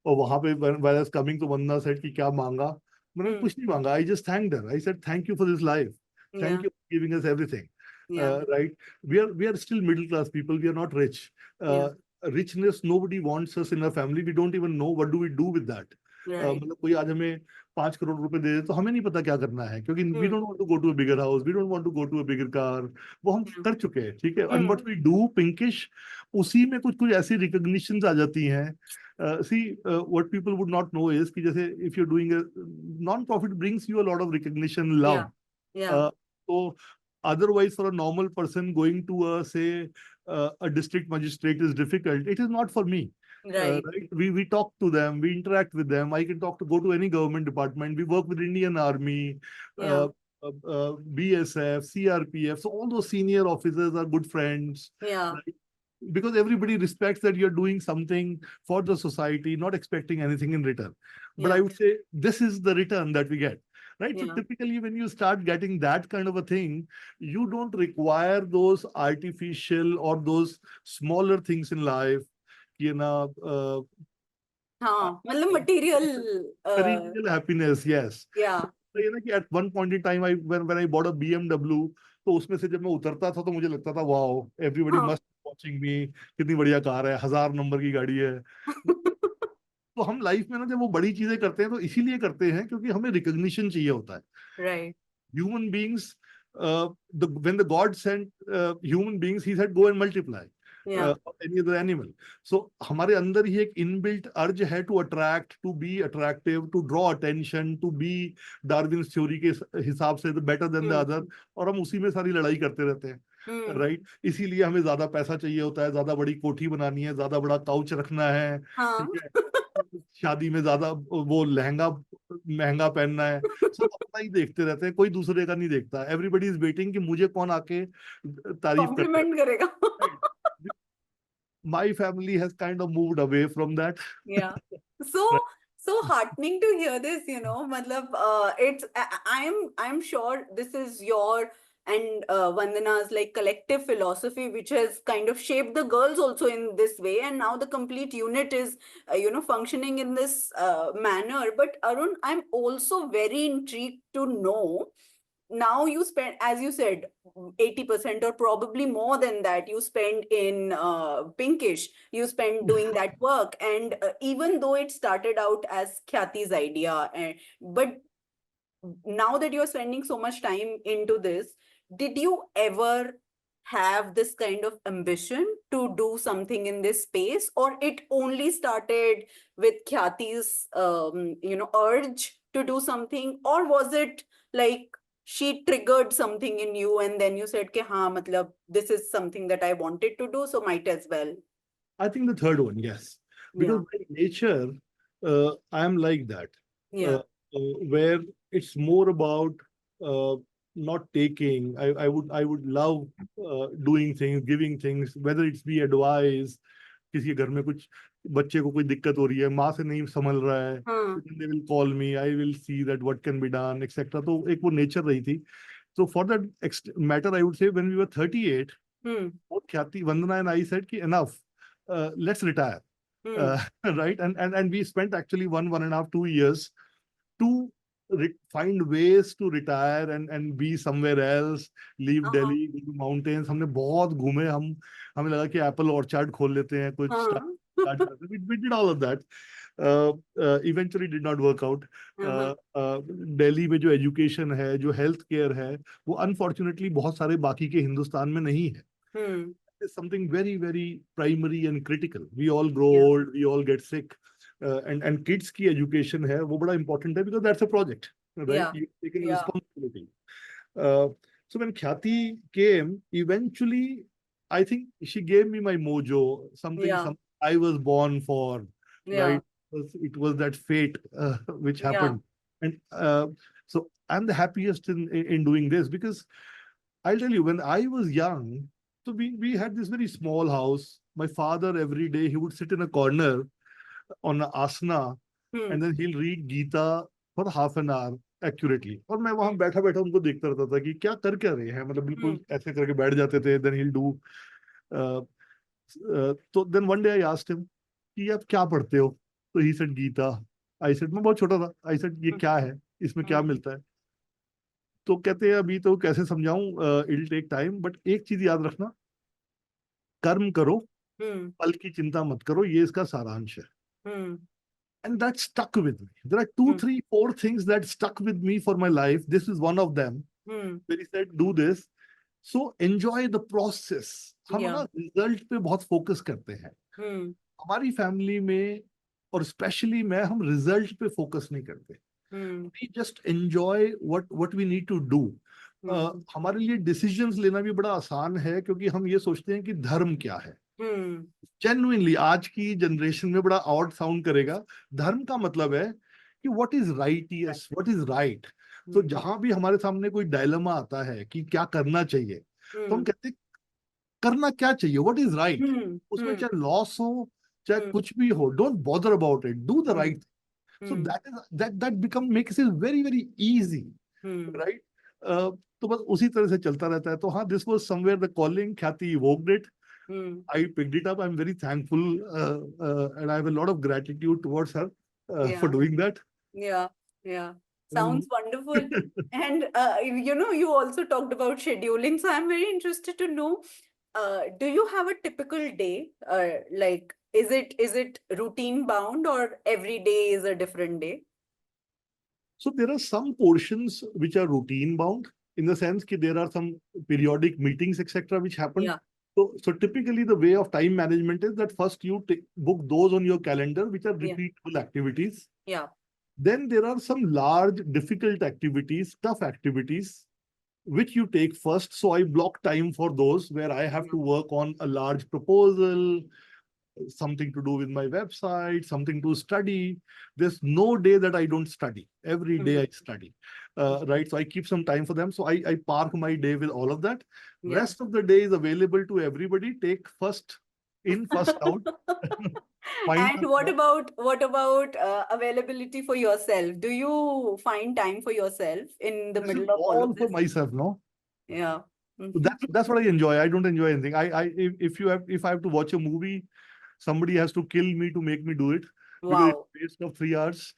और वहां पे when I was coming to Vanna said कि क्या मांगा. मैंने कुछ नहीं मांगा. I just thanked her. I said thank you for this life. Yeah. Thank you for giving us everything. Yeah. Right? We are still middle class people. We are not rich. Yeah. Richness, nobody wants us in our family. We don't even know what do we do with that. Right. मतलब कोई आज हमें 5 करोड़ रुपए दे दे तो हमें नहीं पता क्या करना है क्योंकि we don't want to go to a bigger house, we don't want to go to a bigger car. वो हम कर चुके हैं, ठीक है. And what we do, Pinkish, उसी में कुछ कुछ ऐसी recognitions आ जाती हैं. See, what people would not know is कि जैसे if you're doing a non-profit brings you a lot of recognition, love. Yeah. So otherwise, for a normal person going to say a district magistrate is difficult. It is not for me. Right. Right? We talk to them, we interact with them. I can go to any government department. We work with Indian Army, Yeah. BSF, CRPF. So all those senior officers are good friends. Yeah. Right? Because everybody respects that you're doing something for the society, not expecting anything in return. But Yeah. I would say this is the return that we get. Right? So Yeah. typically, when you start getting that kind of a thing, you don't require those artificial or those smaller things in life. You know, हाँ मतलब material material happiness, yes. yeah. तो ये ना कि at one point in time, when I bought a BMW, तो उसमें से जब मैं उतरता था तो मुझे लगता था wow, everybody हाँ. must be watching me, कितनी बढ़िया कार है, 1000 नंबर की गाड़ी है. तो हम लाइफ में ना जब वो बड़ी चीजें करते हैं तो इसीलिए करते हैं क्योंकि हमें रिकॉग्निशन चाहिए होता है. Right. Human beings, when the God sent human beings, he said go and multiply. Yeah. Any other animal. So हमारे अंदर ही एक inbuilt urge है to attract, to be attractive, to draw attention, to be Darwin's theory के हिसाब से the better than the other. और हम उसी में सारी लड़ाई करते रहते हैं. राइट इसीलिए हमें ज्यादा पैसा चाहिए होता है, ज्यादा बड़ी कोठी बनानी है, ज्यादा बड़ा काउच रखना है, हाँ. ठीक है. शादी में ज्यादा वो लहंगा महंगा पहनना है. सब अपना ही देखते रहते हैं, कोई दूसरे का नहीं देखता. एवरीबडी इज वेटिंग कि मुझे कौन आके तारीफ करता है. Compliment करेगा. My family has kind of moved away from that. Yeah. So Right. so heartening to hear this, matlab, I'm sure this is your and Vandana's like collective philosophy, which has kind of shaped the girls also in this way, and now the complete unit is functioning in this manner. But Arun, I'm also very intrigued to know, now you spend, as you said, 80% or probably more than that you spend in Pinkish, you spend doing that work. And even though it started out as Khyati's idea, but now that you're spending so much time into this, did you ever have this kind of ambition to do something in this space, or it only started with Khyati's urge to do something, or was it like she triggered something in you and then you said कि हाँ मतलब this is something that I wanted to do, so might as well. I think the third one, yes, because Yeah. by nature, I am like that, uh, Yeah. where it's more about uh, not taking. I would love doing things, giving things, whether it's be advice. किसी के घर में कुछ बच्चे को कोई दिक्कत हो रही है, माँ से नहीं संभल रहा है, हाँ. they will call me, I will see that what can be done, etc. तो एक वो नेचर रही थी. So for that matter, I would say when we were 38, both Khyati, Vandana and I said ki enough, let's retire. Right? And we spent actually 1.5, 2 years to find ways to retire and be somewhere else, leave हाँ. Delhi, go to mountains. हमने बहुत घूमे. हमें लगा कि Apple orchard खोल लेते हैं, कुछ हाँ. start करते हैं. We did all of that. Eventually did not work out. Delhi में जो एजुकेशन है, जो हेल्थ केयर है, वो अनफॉर्चुनेटली बहुत सारे बाकी के हिंदुस्तान में नहीं है. Is something very, very primary and critical. We all grow Yeah. old, we all get sick, and kids की education है वो बड़ा important है, because that's a project, right? Yeah. You take a Yeah. responsibility. So when Khyati came, eventually, I think she gave me my mojo, something Yeah. I was born for, Yeah. right? It was that fate which Yeah. happened, and so I'm the happiest in doing this, because I'll tell you, when I was young, so we had this very small house. My father, every day, he would sit in a corner on an asana, and then he'll read Gita for half an hour accurately. और मैं वहां बैठा बैठा उनको देखता रहता था कि क्या कर क्या रहे हैं, मतलब बिल्कुल ऐसे करके बैठ जाते थे. Then he'll do. तो then one day I asked him कि आप क्या पढ़ते हो? तो he said Gita. I said, मैं बहुत छोटा था. I said ये क्या है? इसमें क्या मिलता है? तो कहते हैं अभी तो कैसे समझाऊं, it'll take time, but एक चीज याद रखना, कर्म करो, फल की चिंता मत करो, ये इसका सारांश है. And that stuck with me. There are 2, 3, 4 things that stuck with me for my life. This is one of them. Where he said, do this. So enjoy the process. हम ना रिजल्ट पे बहुत फोकस करते हैं. हमारी family में और specially मैं, हम रिजल्ट पे फोकस नहीं करते. We just enjoy what we need to do. हमारे लिए डिसीजंस लेना भी बड़ा आसान है, क्योंकि हम ये सोचते हैं कि धर्म क्या है. जेन्युइनली आज की जनरेशन में बड़ा ऑड साउंड करेगा. धर्म का मतलब है कि what is righteous, what is right. तो जहां भी हमारे सामने कोई डायलेमा आता है कि क्या करना चाहिए, तो हम कहते हैं करना क्या चाहिए, व्हाट इज राइट. उसमें चाहे लॉस हो, चाहे कुछ भी हो, don't bother about it, do the right. So that makes it very, very easy, right? तो बस उसी तरह से चलता रहता है. तो हाँ, this was somewhere the calling. Khyati evoked it. I picked it up. I'm very thankful, and I have a lot of gratitude towards her for doing that. Yeah, yeah. Sounds wonderful. And you also talked about scheduling, so I'm very interested to know, do you have a typical day? Like, is it routine bound, or every day is a different day? So there are some portions which are routine bound, in the sense that there are some periodic meetings, etc., which happen. Yeah. So typically the way of time management is that first you book those on your calendar which are repeatable activities. Yeah. Then there are some large, difficult activities, tough activities, which you take first. So I block time for those where I have to work on a large proposal, something to do with my website, something to study. There's no day that I don't study. Every day I study, right? So I keep some time for them. So I park my day with all of that. Rest of the day is available to everybody. Take first in, first out. And what about availability for yourself? Do you find time for yourself in the This is middle of all of all for this? myself, no? Yeah. So that's what I enjoy. I don't enjoy anything. If I have to watch a movie, somebody has to kill me to make me do it, because it's a waste of 3 hours.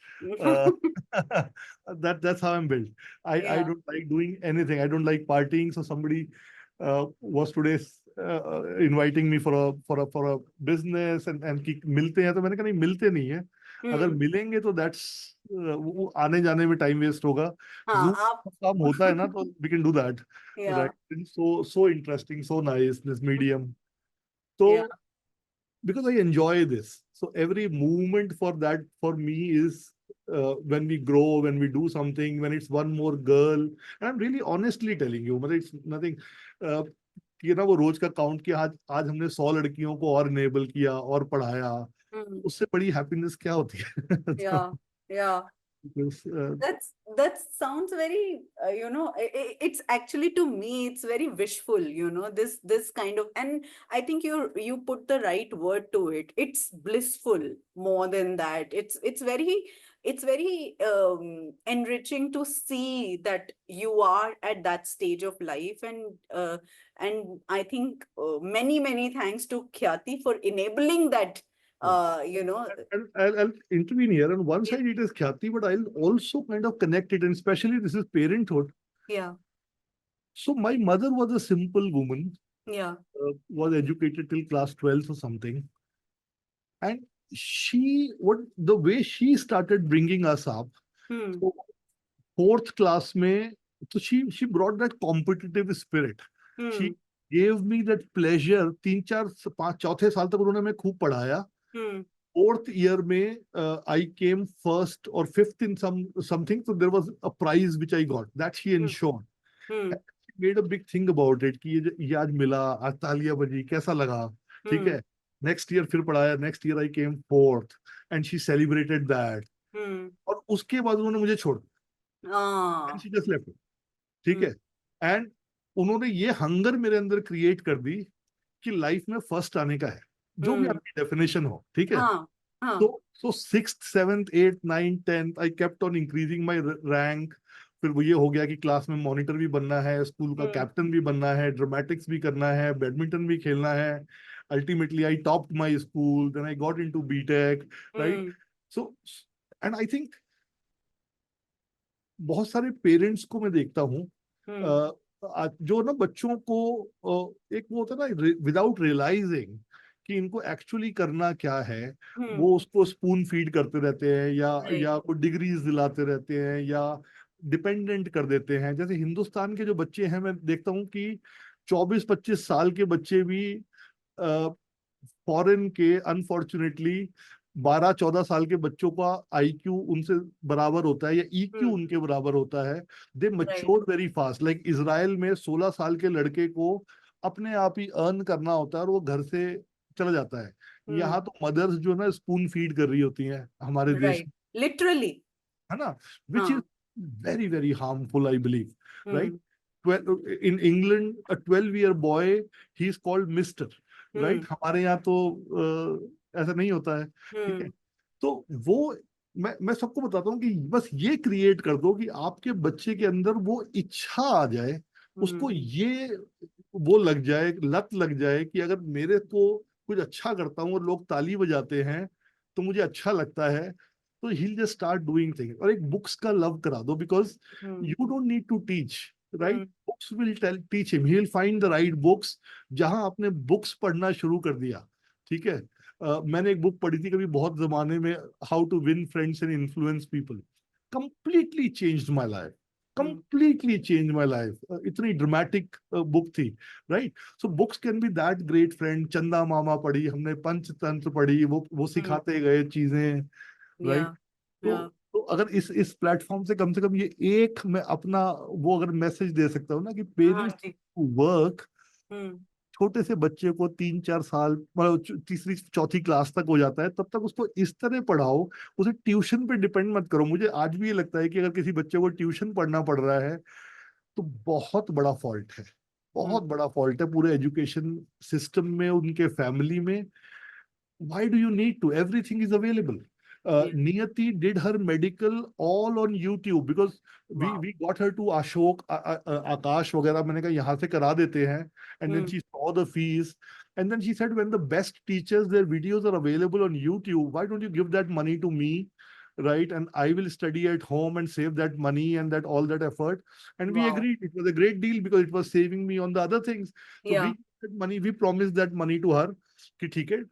That's how I'm built. I don't like doing anything. I don't like partying. So somebody was today inviting me for a business and कि मिलते हैं, तो मैंने कहा नहीं, मिलते नहीं है. अगर हम्म। मिलेंगे तो दैट्स आने जाने में टाइम वेस्ट होगा। हाँ जूम आप काम होता है ना, तो वी कैन डू दैट, या right? So interesting, so nice this medium. तो या because I enjoy this. So every movement for that for me is when we grow, when we do something, when it's one more girl. And I'm really honestly telling you, मतलब it's nothing. Uh, कि ना वो रोज का count किया, आज आज हमने 100 लड़कियों को और इनेबल किया और पढ़ाया, उससे बड़ी हैप्पीनेस क्या होती है? या तो या because, that sounds very it's actually, to me it's very wishful, this kind of, and I think you put the right word to it. It's blissful. More than that, it's very enriching to see that you are at that stage of life. And I think many thanks to Khyati for enabling that. yeah. uh you know And I'll intervene here. On one side, it is Khyati, but I'll also kind of connect it, and especially this is parenthood. yeah So my mother was a simple woman, yeah was educated till class 12 or something. And the way she started bringing us up, hmm so fourth class में, so she brought that competitive spirit. She hmm gave me that pleasure. 3 4 5 चौथे साल तक उन्होंने हमें खूब पढ़ाया. hmm Fourth year में I came first or fifth in something, so there was a prize which I got. That she hmm ensured. hmm And she made a big thing about it कि ये आज मिला, आज तालियां बजी, कैसा लगा, ठीक hmm है. नेक्स्ट ईयर फिर पढ़ाया, next year I came fourth, and she celebrated that. hmm और उसके बाद उन्होंने मुझे छोड़ दिया, and ah she just left, ठीक hmm है. एंड उन्होंने ये हंगर मेरे अंदर क्रिएट कर दी कि लाइफ में फर्स्ट आने का है, जो भी hmm आपकी डेफिनेशन हो, ठीक है. हाँ हाँ So sixth, seventh, eighth, ninth, tenth, I kept on increasing my rank. फिर वो ये हो गया कि क्लास में मॉनिटर भी बनना है, स्कूल का hmm कैप्टन भी बनना है, ड्रामेटिक्स भी करना है, बैडमिंटन भी खेलना है. Ultimately I topped my school, then I got into BTech, right. hmm so and I think बहुत सारे पेरेंट्स को मैं देखता हूँ, hmm जो ना बच्चों को एक वो होता है ना, विदाउट रियलाइजिंग कि इनको एक्चुअली करना क्या है, hmm वो उसको स्पून फीड करते रहते हैं, right या कोई डिग्रीज दिलाते रहते हैं, या डिपेंडेंट कर देते हैं. जैसे हिंदुस्तान के जो बच्चे हैं, मैं देखता हूँ कि 24 25 साल के बच्चे भी फॉरेन के, अनफॉर्चुनेटली 12 14 साल के बच्चों का आईक्यू उनसे बराबर होता है, या ईक्यू hmm उनके बराबर होता है. दे right mature very fast. Like Israel में 16 साल के लड़के को अपने आप ही अर्न करना होता है और वो घर से चला जाता है. hmm यहाँ तो मदर्स जो ना स्पून फीड कर रही होती हैं हमारे देश right में, literally है ना, विच इज हाँ very very harmful, I believe, right. hmm 12 in England, a 12-year boy, he is called Mister, hmm right? हमारे यहाँ तो ऐसा नहीं होता है, ठीक है. hmm तो वो मैं सबको बताता हूँ कि बस ये क्रिएट कर दो कि आपके बच्चे के अंदर वो इच्छा आ जाए, उसको hmm ये वो लग जाए, लत लग जाए कि अगर मेरे को कुछ अच्छा करता हूँ और लोग ताली बजाते हैं तो मुझे अच्छा लगता है. तो he'll just start doing things. और एक बुक्स का लव करा दो, because hmm you don't need to teach, right? hmm Books will teach him. He'll find the right books. जहां आपने बुक्स पढ़ना शुरू कर दिया, ठीक है. मैंने एक बुक पढ़ी थी कभी बहुत जमाने में, how to win friends and influence people. Completely changed my life, hmm completely change my life. इतनी ड्रामेटिक बुक थी, right. So books can be that great friend. Chanda Mama पढ़ी हमने, पंचतंत्र पढ़ी, वो hmm सिखाते गए चीजें, राइट. yeah तो yeah अगर इस प्लेटफॉर्म से कम ये एक मैं अपना वो अगर मैसेज दे सकता हूँ ना, कि हाँ पेरेंट्स जी वर्क, hmm छोटे से बच्चे को 3 4 साल, मतलब तीसरी चौथी क्लास तक हो जाता है, तब तक उसको इस तरह पढ़ाओ. उसे ट्यूशन पे डिपेंड मत करो. मुझे आज भी ये लगता है कि अगर किसी बच्चे को ट्यूशन पढ़ना पड़ रहा है तो बहुत बड़ा फॉल्ट है, hmm बहुत बड़ा फॉल्ट है पूरे एजुकेशन सिस्टम में, उनके फैमिली में. Why do you need to? Everything is available. yeah Niyati did her medical all on YouTube because we wow we got her to Ashok, Akash वगैरह. मैंने कहा यहाँ से करा देते हैं. And then hmm she saw the fees. And then she said, when the best teachers, their videos are available on YouTube, why don't you give that money to me, right? And I will study at home and save that money and that all that effort. And we wow agreed. It was a great deal because it was saving me on the other things. So yeah we promised that money to her कि ठीक है,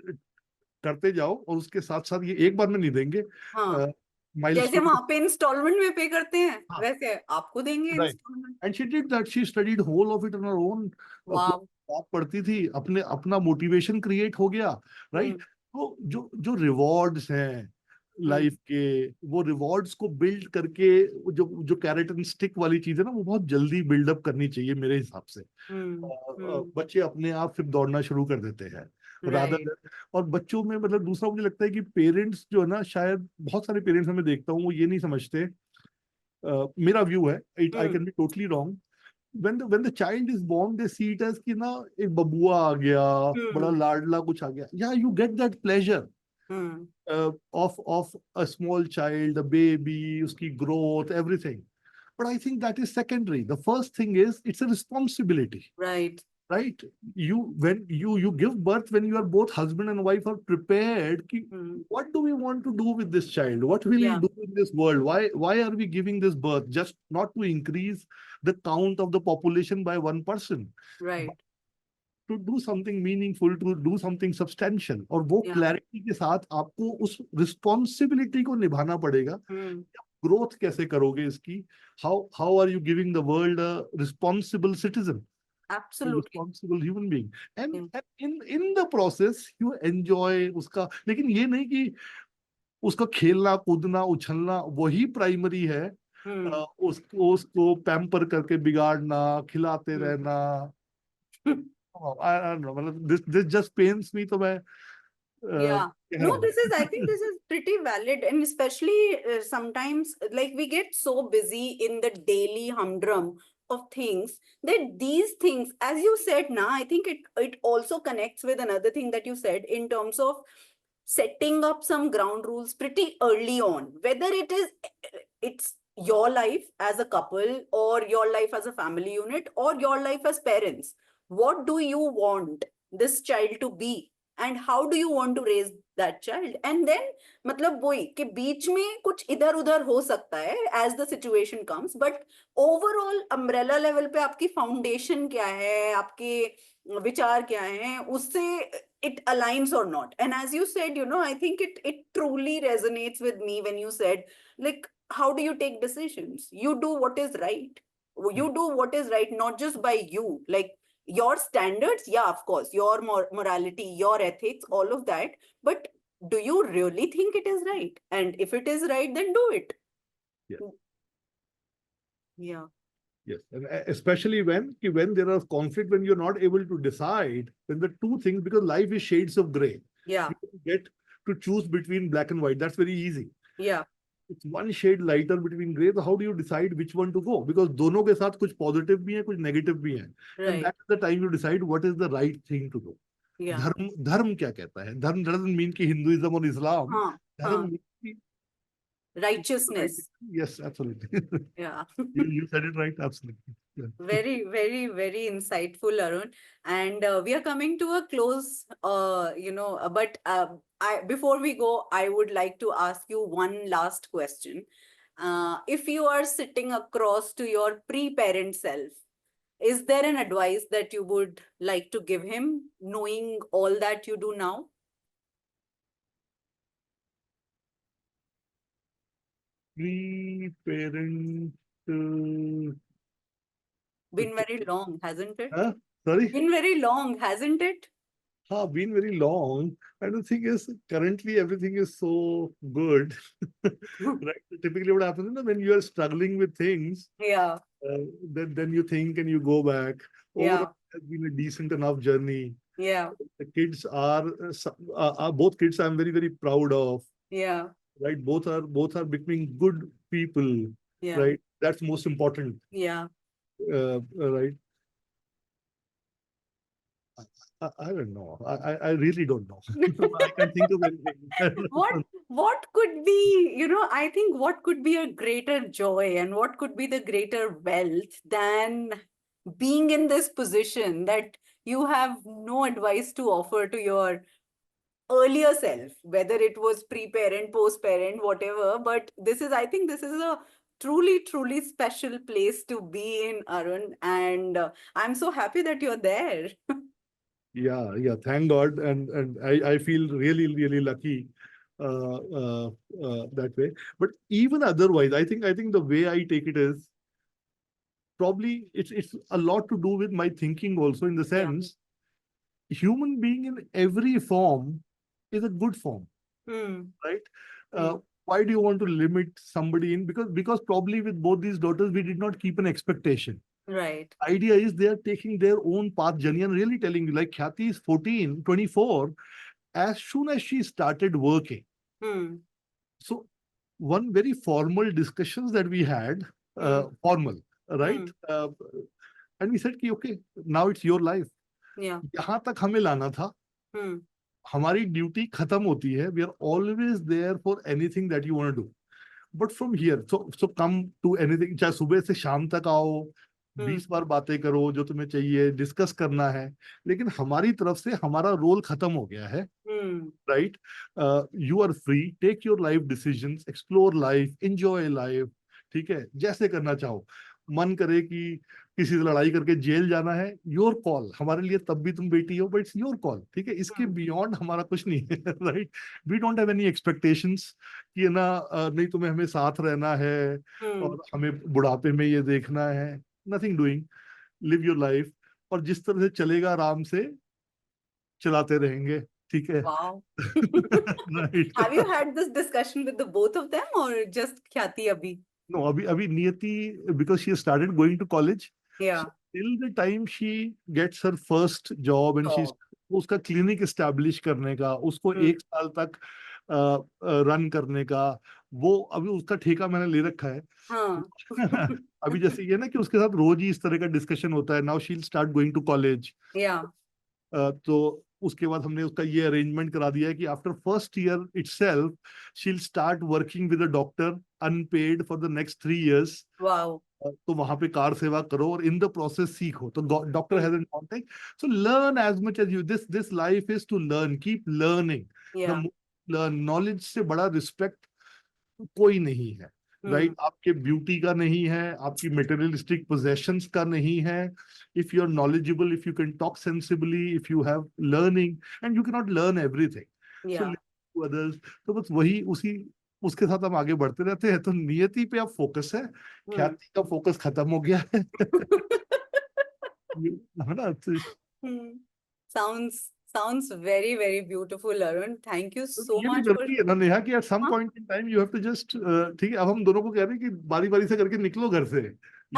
करते जाओ, और उसके साथ साथ ये एक बार में नहीं देंगे, हाँ, जैसे माइलस्टोन। वहां पे इंस्टॉलमेंट में पे करते हैं हाँ, वैसे आपको देंगे right. Instalment. And she did that, she studied whole of it on her own. वाह। बात पढ़ती थी, अपने अपना मोटिवेशन क्रिएट हो गया, राइट। हम्म तो जो जो रिवॉर्ड्स हैं हम्म लाइफ के, वो रिवॉर्ड्स को बिल्ड करके, जो जो कैरेट एंड स्टिक वाली चीज है ना, वो बहुत जल्दी बिल्डअप करनी चाहिए मेरे हिसाब से। बच्चे अपने आप फिर दौड़ना शुरू कर देते हैं, राइट। रादर। और बच्चों में मतलब दूसरा मुझे लगता है कि पेरेंट्स जो है ना, शायद बहुत सारे पेरेंट्स हमें देखता हूँ, वो ये नहीं समझते, मेरा व्यू है, it I hmm can be totally wrong, when the child is born they see it as कि ना एक बबुआ आ गया, बड़ा हम्म लाडला कुछ आ गया, yeah, you get that pleasure hmm of a small child, a baby, उसकी growth, everything. But I think that is secondary. The first thing is it's a responsibility, right. right? You give birth when you are both husband and wife are prepared कि हम्म what do we want to do with this child? What will he या do in this world? Why are we giving this birth? Just not to increase the count of the population by one person, but right. to do something meaningful, to do something substantial. और वो या clarity के साथ आपको उस responsibility को निभाना पड़ेगा। हम्म ग्रोथ कैसे करोगे इसकी? How are you giving the world a responsible citizen, absolutely. responsible human being, and in the process you enjoy उसका, लेकिन ये नहीं कि उसका खेलना कूदना उछलना वही प्राइमरी है, हम्म उसको उसको पैम्पर करके बिगाड़ना, खिलाते हम्म रहना। I don't know, मतलब this just pains me, तो मैं Yeah. कह No, रहा this is, I हूँ। think this is pretty valid. And especially sometimes, like we get so busy in the daily humdrum of things that these things, as you said, now, I think it also connects with another thing that you said in terms of setting up some ground rules pretty early on, whether it's your life as a couple or your life as a family unit or your life as parents. What do you want this child to be? And how do you want to raise that child? And then मतलब वही कि बीच में कुछ इधर उधर हो सकता है as the situation comes, but overall umbrella level पे आपकी foundation क्या है, आपके विचार क्या हैं, उससे it aligns or not. And as you said, I think it truly resonates with me when you said, like, how do you take decisions? You do what is right. You do what is right, not just by you. Like, your standards, yeah, of course, your morality, your ethics, all of that. But do you really think it is right? And if it is right, then do it. Yeah. Yeah. Yes, and especially when there are conflict, when you're not able to decide, when the two things, because life is shades of gray. Yeah. You get to choose between black and white. That's very easy. Yeah. It's one shade lighter between gray. So how do you decide which one to go? Because दोनों के साथ कुछ positive भी है, कुछ negative भी है. And Right. that's the time you decide what is the right thing to do. Yeah. धर्म धर्म क्या कहता है? धर्म doesn't mean कि Hinduism or Islam. Huh. धर्म Huh. means कि right. Righteousness. Yes, absolutely. Yeah. You said it right, absolutely. Yeah. Very, very, very insightful, Arun. And we are coming to a close, but before we go, I would like to ask you one last question. If you are sitting across to your pre-parent self, is there an advice that you would like to give him, knowing all that you do now? Pre-parent. Been very long, hasn't it? Sorry? Been very long, hasn't it? Been very long. And the thing is, currently everything is so good. Right? Typically, what happens is that when you are struggling with things, Yeah, then you think and you go back. Overall, yeah, it has been a decent enough journey. yeah, The kids are both kids I'm very, very proud of. yeah, Right? Both are becoming good people. yeah, Right? That's most important. yeah. Right? I don't know. I really don't know. I can't think of anything. what what could be, I think what could be a greater joy and what could be the greater wealth than being in this position that you have no advice to offer to your earlier self, whether it was pre-parent, post-parent, whatever. But I think this is a truly, truly special place to be in, Arun. And I'm so happy that you're there. Yeah. Thank God, and I feel really lucky uh, uh, that way. But even otherwise, I think the way I take it is probably it's a lot to do with my thinking also, in the Yeah. sense human being in every form is a good form, Hmm. right? Hmm. Why do you want to limit somebody in? Because probably with both these daughters, we did not keep an expectation. Right. Idea is they are taking their own path journey and really telling you, like Khyati is 14, 24. As soon as she started working, Hmm. so one very formal discussions that we had, Hmm. formal, right? Hmm. And we said, कि, okay, now it's your life. Yeah. यहाँ तक हमें लाना था, Hmm. हमारी duty खत्म होती है. We are always there for anything that you want to do. But from here, so come to anything, चाहे सुबह से शाम तक आओ, Hmm. 20 बार बातें करो जो तुम्हें चाहिए, डिस्कस करना है, लेकिन हमारी तरफ से हमारा रोल खत्म हो गया है. Hmm. Right? You are free, take your life decisions, explore life, enjoy life. ठीक है, जैसे करना चाहो. मन करे कि किसी से लड़ाई करके जेल जाना है, योर कॉल. हमारे लिए तब भी तुम बेटी हो, बट इट्स योर कॉल. ठीक है, इसके Hmm. बियॉन्ड हमारा कुछ नहीं है. Right? We don't have any expectations कि ना, नहीं तुम्हें हमें साथ रहना है Hmm. और हमें बुढ़ापे में ये देखना है. Nothing doing, live your life, और जिस तरह से चलेगा आराम से चलाते रहेंगे. ठीक है. Wow. Right. Have you had this discussion with the both of them or just Khyati abhi? No, अभी अभी नियति, because she has started going to college, so Yeah. till the time she gets her first job and she's Oh. उसका clinic establish करने का, उसको Hmm. 1 साल तक run करने का, वो अभी उसका ठेका मैंने ले रखा है. हाँ. अभी जैसे ये ना कि उसके साथ रोज ही इस तरह का डिस्कशन होता है. Now she will start going to college. Yeah. तो उसके बाद हमने उसका ये अरेंजमेंट करा दिया है कि after first year itself she will start working with a doctor unpaid for the next 3 years. Wow. तो वहां पे कार सेवा करो और इन द प्रोसेस सीखो. तो doctor Hmm. Has an contact, so learn as much as you. This life is to learn, keep learning. Yeah. The learn, knowledge से बड़ा रिस्पेक्ट कोई नहीं है. Hmm. राइट? आपके ब्यूटी का नहीं है, आपकी मटेरियलिस्टिक पोजेशंस का नहीं है. If you are knowledgeable, if you can talk sensibly, if you have learning, and you can not learn everything, so Yeah. To others. तो बस वही, उसी उसके साथ हम आगे बढ़ते रहते हैं. तो नियति पे अब फोकस है, Hmm. ख्याति का फोकस खत्म हो गया है. है ना? तो Hmm. Sounds very beautiful, Arun. Thank you तो so ये भी much for. जरूरी है ना नेहा, कि at some Huh? Point in time you have to just, ठीक है, अब हम दोनों को कह रहे हैं कि बारी बारी से करके निकलो घर से.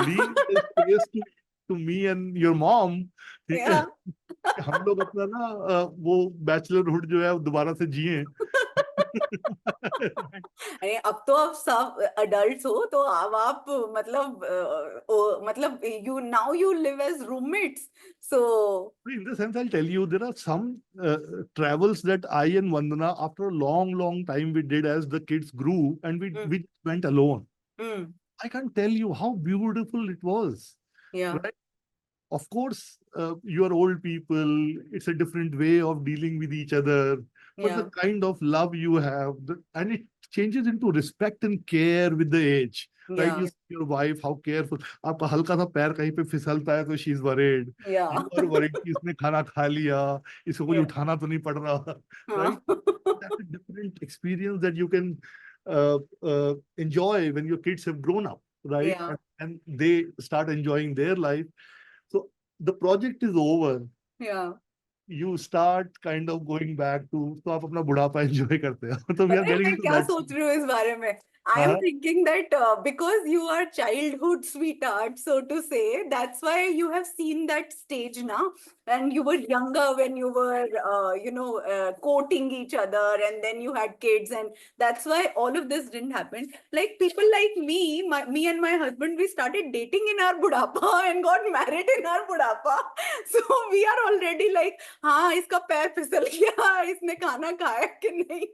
Leave space to me and your mom. ठीक है, Yeah. कि हम लोग अपना ना, वो बैचलरहुड जो है वो दोबारा से जिए. अरे अब तो आप सब अडल्ट हो तो अब आप मतलब मतलब you live as roommates so. In the sense, I'll tell you, there are some travels that I and Vandana, after a long time, we did as the kids grew, and we went alone. I can't tell you how beautiful it was. Yeah. Right? Of course, you are old people. It's a different way of dealing with each other. But the Yeah. kind of love you have, and it changes into respect and care with the age. Right? You Yeah. see your wife, how careful. आपका हल्का सा पैर कहीं पे फिसलता है तो she is worried. Yeah. You are worried कि इसने खाना खा लिया, इसको कुछ Yeah. उठाना तो नहीं पड़ रहा. हाँ. Right? That's a different experience that you can enjoy when your kids have grown up. Right? Yeah. And they start enjoying their life. So the project is over. Yeah. You start kind of going back to, तो आप अपना बुढ़ापा enjoy करते हो. तो we are पता है getting मैं into क्या that. सोच रही हूँ इस बारे में. I am हाँ. thinking that because you are childhood sweetheart, so to say, that's why you have seen that stage now. And you were younger when you were, courting each other, and then you had kids, and that's why all of this didn't happen. Like people like me and my husband, we started dating in our budapa and got married in our budapa. So we are already like, हाँ इसका पैर फिसल गया, इसने खाना खाया कि नहीं.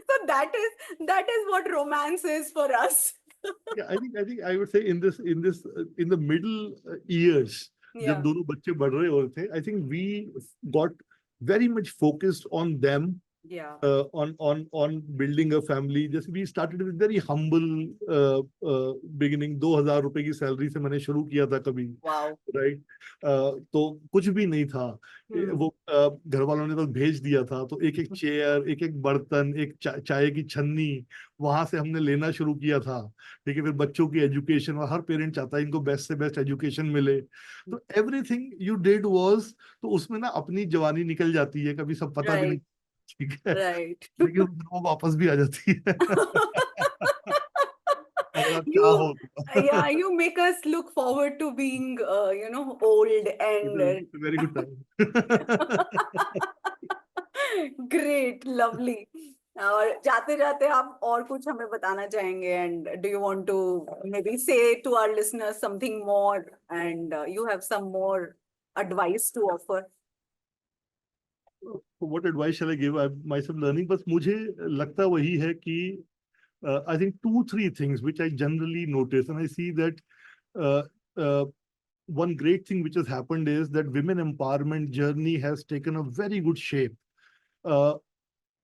So that is what romance is for us. Yeah, I think I would say in the middle years, जब Yeah. दोनों बच्चे बढ़ रहे होते थे, I think we got very much focused on them Yeah. on building a family. जैसे we started with very humble beginning. 2,000 रुपए की सैलरी से मैंने शुरू किया था कभी, Wow. राइट। तो कुछ भी नहीं था। Hmm. वो घर वालों ने बस भेज दिया था, तो एक एक चेयर, एक एक बर्तन, एक चाय की छन्नी, वहां से हमने लेना शुरू किया था। ठीक है, फिर बच्चों की एजुकेशन, और हर पेरेंट चाहता है इनको बेस्ट से बेस्ट एजुकेशन मिले। तो एवरीथिंग यू डिड वाज, तो उसमें ना अपनी जवानी निकल जाती है, कभी सब पता भी नहीं। Right. ठीक है, Right. लेकिन फिर वो वापस भी आ जाती है। अगर आप You, चाहो तो। yeah, you make us look forward to being, old It and is a very good time. great, lovely. और जाते जाते आप और कुछ हमें बताना चाहेंगे, and do you want to maybe say to our listeners something more, and you have some more advice to offer? What advice shall I give? I'm myself learning, बस मुझे लगता वही है कि I think two, three things which I generally notice, and I see that uh, uh, one great thing which has happened is that women empowerment journey has taken a very good shape. Uh,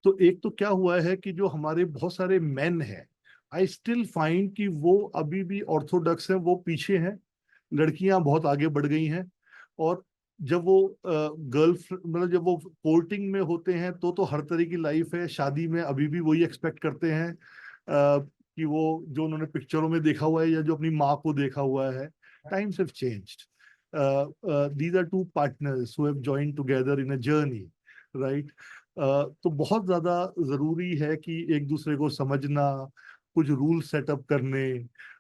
तो एक तो क्या हुआ है कि जो हमारे बहुत सारे मेन हैं, आई स्टिल फाइंड कि वो अभी भी ऑर्थोडॉक्स हैं, वो पीछे हैं। लड़कियां बहुत आगे बढ़ गई हैं। और जब वो गर्ल मतलब जब वो कोर्टिंग में होते हैं तो हर तरह की लाइफ है। शादी में अभी भी वही एक्सपेक्ट करते हैं कि वो जो उन्होंने पिक्चरों में देखा हुआ है या जो अपनी माँ को देखा हुआ है। Times have changed. These are two partners who have joined together in a journey, right. तो बहुत ज्यादा जरूरी है कि एक दूसरे को समझना, कुछ रूल सेटअप करने।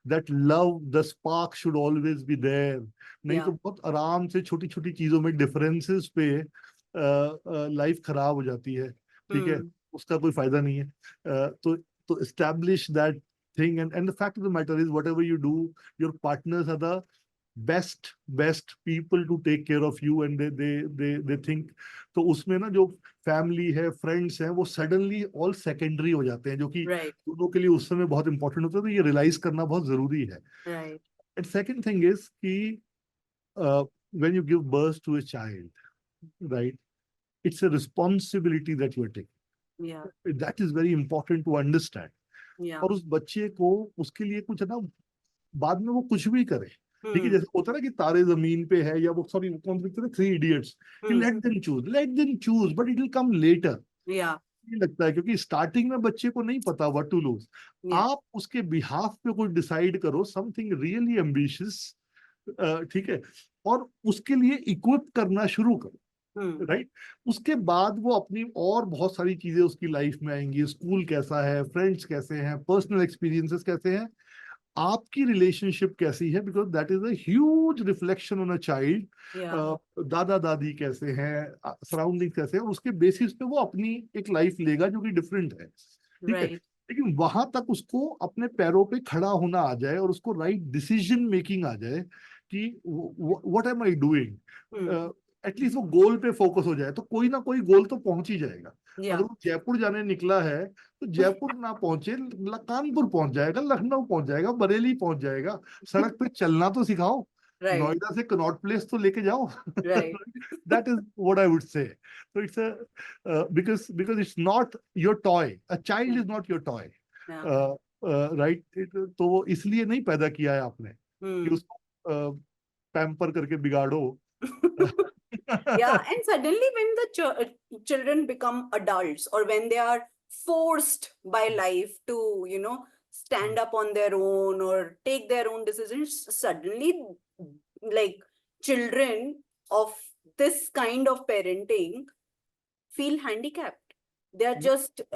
That love the spark should always be there. नहीं तो Yeah. बहुत आराम से छोटी छोटी चीजों में डिफरेंसेस पे लाइफ खराब हो जाती है। ठीक है, Hmm. उसका कोई फायदा नहीं है। तो establish that thing, and the fact of the matter is whatever you do, your partners are the best people to take care of you, and they think। तो उसमें ना जो फैमिली है, फ्रेंड्स हैं, वो सडनली ऑल सेकेंडरी हो जाते हैं, जो कि Right. दोनों के लिए उस समय बहुत इंपॉर्टेंट होता है। तो ये रियलाइज करना बहुत जरूरी है। Right. And second thing is कि when you give birth to a child, right, it's a responsibility that you are Yeah. taking. That is very important to understand. Yeah. और उस बच्चे को, उसके लिए कुछ ना, बाद में वो कुछ भी करे। ठीक है, Hmm. जैसे होता है ना कि तारे जमीन पे है, या वो सॉरी कौन सी पिक्चर है, थ्री इडियट्स, कि Hmm. Let them choose but it will come later. Yeah. ये लगता है क्योंकि स्टार्टिंग में बच्चे को नहीं पता व्हाट टू लूज। Yeah. आप उसके बिहाफ पे कुछ डिसाइड करो, समथिंग रियली एम्बिशियस, ठीक है, और उसके लिए इक्विप करना शुरू करो, Hmm. राइट। उसके बाद वो अपनी और बहुत सारी चीजें उसकी लाइफ में आएंगी। स्कूल कैसा है, फ्रेंड्स कैसे हैं, पर्सनल एक्सपीरियंसेस कैसे हैं, आपकी रिलेशनशिप कैसी है, because that is a huge reflection on a child. Yeah. दादा दादी कैसे हैं, सराउंडिंग कैसे हैं, उसके बेसिस पे वो अपनी एक लाइफ लेगा जो कि डिफरेंट है। ठीक है, Right. लेकिन वहां तक उसको अपने पैरों पे खड़ा होना आ जाए और उसको राइट डिसीजन मेकिंग आ जाए कि what am I Hmm. Doing. At least वो गोल पे फोकस हो जाए, तो कोई ना कोई गोल तो पहुंच ही जाएगा। अगर Yeah. वो जयपुर जाने निकला है तो जयपुर ना पहुंचे, कानपुर पहुंच जाएगा, लखनऊ पहुंच जाएगा, बरेली पहुंच जाएगा। सड़क पे चलना तो सिखाओ, Right. नोएडा से कनॉट प्लेस तो लेके जाओ। Right. That is what I would say. तो it's because it's not your toy, a child Yeah. is not your toy, Yeah. right। तो वो इसलिए नहीं पैदा किया है आपने कि Hmm. उसको पैम्पर करके बिगाड़ो। Yeah, and suddenly when the children become adults, or when they are forced by life to, stand up on their own or take their own decisions, suddenly, like, children of this kind of parenting feel handicapped. They are just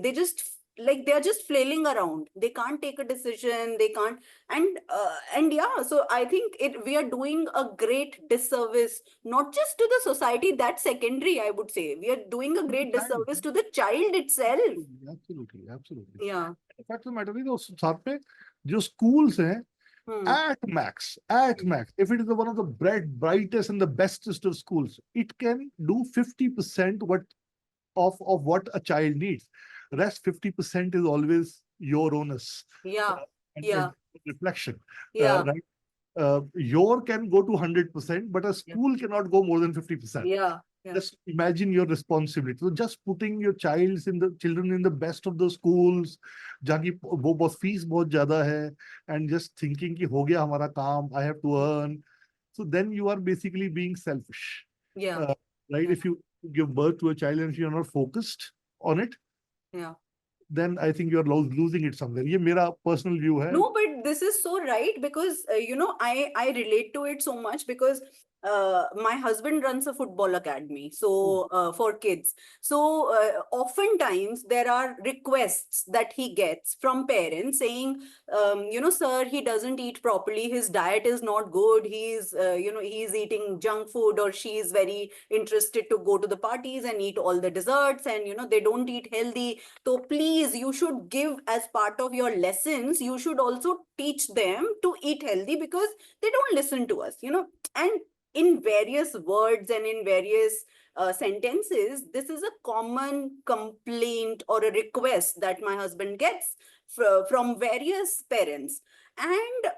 they just like they are just flailing around. They can't take a decision. They can't. And yeah, so I think we are doing a great disservice, not just to the society. That's secondary, I would say. We are doing a great disservice to the child itself. Absolutely absolutely. Yeah. Fact of matter is, साथ में जो schools हैं, Hmm. at max, if it is one of the brightest and the bestest of schools, it can do 50% of what a child needs. Rest 50% is always your onus, Yeah. and Yeah. reflection, Yeah. right. Your can go to 100%, but a Yeah. school cannot go more than 50%. Yeah. Just imagine your responsibility. So just putting your children in the best of the schools, जहाँ की वो बहुत fees बहुत ज्यादा है, and just thinking कि हो गया हमारा काम, I have to earn. So then you are basically being selfish. Right? If you give birth to a child and if you're not focused on it, then I think you're losing it somewhere. ये मेरा personal view है. No, but this is so right because I relate to it so much because my husband runs a football academy, so for kids. So oftentimes there are requests that he gets from parents saying, sir, he doesn't eat properly. His diet is not good. He's eating junk food, or she is very interested to go to the parties and eat all the desserts, and they don't eat healthy. So please, you should give, as part of your lessons, you should also teach them to eat healthy because they don't listen to us, and in various words and in various sentences, this is a common complaint or a request that my husband gets from various parents. And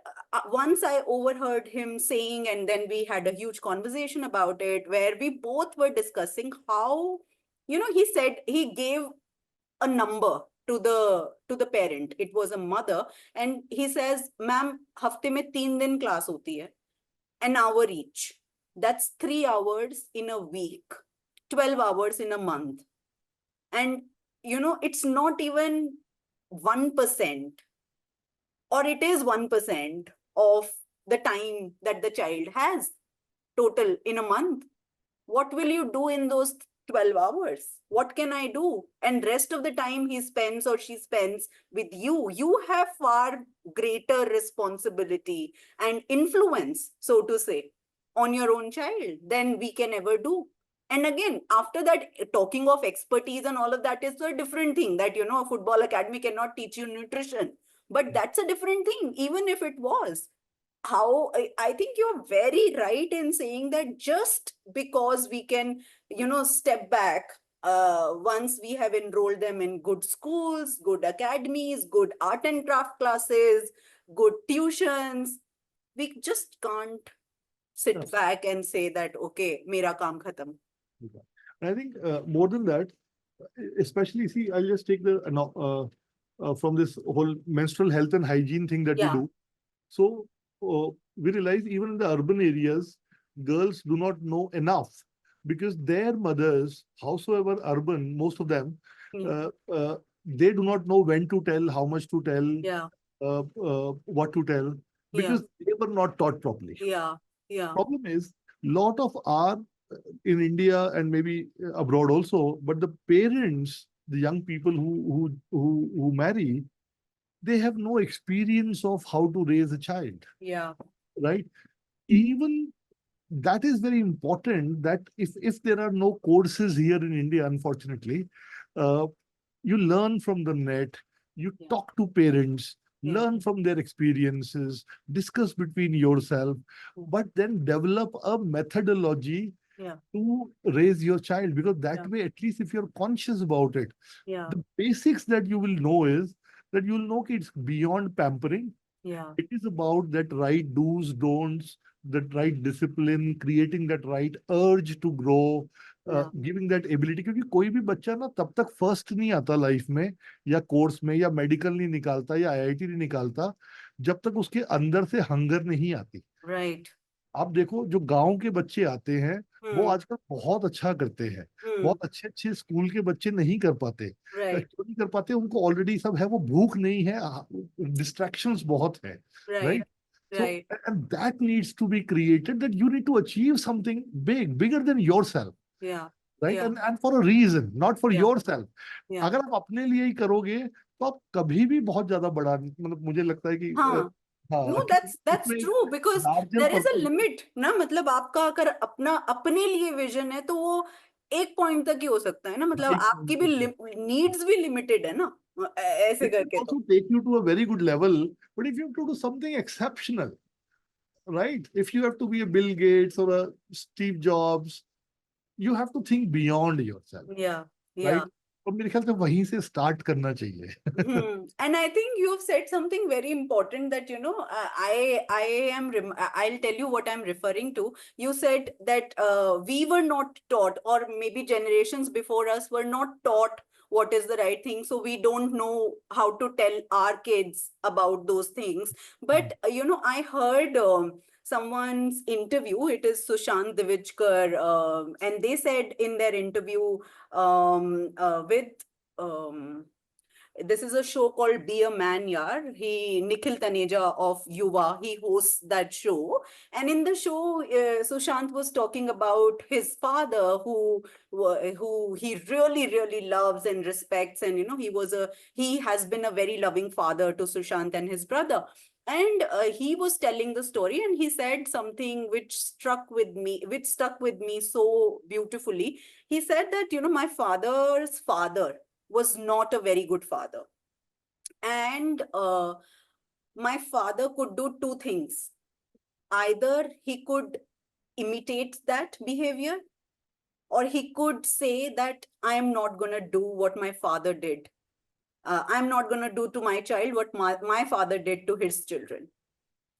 once I overheard him saying, and then we had a huge conversation about it, where we both were discussing how, he said he gave a number to the parent. It was a mother, and he says, "Ma'am, हफ्ते में 3 दिन class होती है, an hour each. That's 3 hours in a week, 12 hours in a month, and it's not even 1%, or it is 1% of the time that the child has total in a month. What will you do in those 12 hours? What can I do? And rest of the time he spends or she spends with you. You have far greater responsibility and influence, so to say, on your own child than we can ever do." And again, after that, talking of expertise and all of that is a different thing, that, a football academy cannot teach you nutrition. But that's a different thing, even if it was. How I think you're very right in saying that just because we can, step back, once we have enrolled them in good schools, good academies, good art and craft classes, good tuitions, we just can't sit back and say that, okay, mera kaam khatam. I think more than that, especially, see, I'll just take the from this whole menstrual health and hygiene thing that we do. So we realize even in the urban areas, girls do not know enough because their mothers, howsoever urban, most of them, they do not know when to tell, how much to tell, what to tell, because they were not taught properly. Problem is, lot of our in India and maybe abroad also, but the parents, the young people who marry, they have no experience of how to raise a child. Right? Even that is very important, that if there are no courses here in India, unfortunately, you learn from the net, you talk to parents, learn from their experiences, discuss between yourself, but then develop a methodology to raise your child, because that way, at least if you're conscious about it, the basics that you will know is that you'll know it's beyond pampering. It is about that right do's, don'ts, that right discipline, creating that right urge to grow, giving that ability. क्योंकि कोई भी बच्चा ना तब तक first नहीं आता life में, या कोर्स में, या मेडिकल नहीं निकालता, या आईआईटी नहीं निकालता, जब तक उसके अंदर से हंगर नहीं आती. आप देखो, जो गांव के बच्चे आते हैं, वो आजकल बहुत अच्छा करते हैं. बहुत अच्छे अच्छे स्कूल के बच्चे नहीं कर पाते. क्यों नहीं कर पाते? उनको ऑलरेडी सब है, वो भूख नहीं है, डिस्ट्रैक्शंस बहुत है. Right? So, and that needs to be created, that you need to achieve something big, bigger than yourself. Right? And for a reason, not for yourself. अगर आप अपने लिए ही करोगे, तो आप कभी भी बहुत ज्यादा बड़ा, मतलब मुझे लगता है कि No, that's true, because there is a limit ना. मतलब आपका अगर अपने लिए विजन है, तो वो एक पॉइंट तक ही हो सकता है ना. मतलब आपकी भी नीड्स भी लिमिटेड है ना, ऐसे करके. Also take you to a very good level, but if you have to do something exceptional, right? If you have to be a Bill Gates or a Steve Jobs, you have to think beyond yourself. Right? और मेरे ख्याल से वहीं से start करना चाहिए. And I think you've said something very important that, I am, I'll tell you what I'm referring to. You said that we were not taught, or maybe generations before us were not taught what is the right thing. So we don't know how to tell our kids about those things. But, I heard someone's interview. It is Sushant Divijkar. And they said in their interview with, um, this is a show called Be a Man Yaar. Nikhil Taneja of Yuva, he hosts that show. And in the show, Sushant was talking about his father, who he really, really loves and respects. And, he has been a very loving father to Sushant and his brother. And he was telling the story, and he said something which stuck with me so beautifully. He said that, my father's father was not a very good father. And my father could do two things. Either he could imitate that behavior, or he could say that I am not going to do what my father did. I'm not going to do to my child what my father did to his children.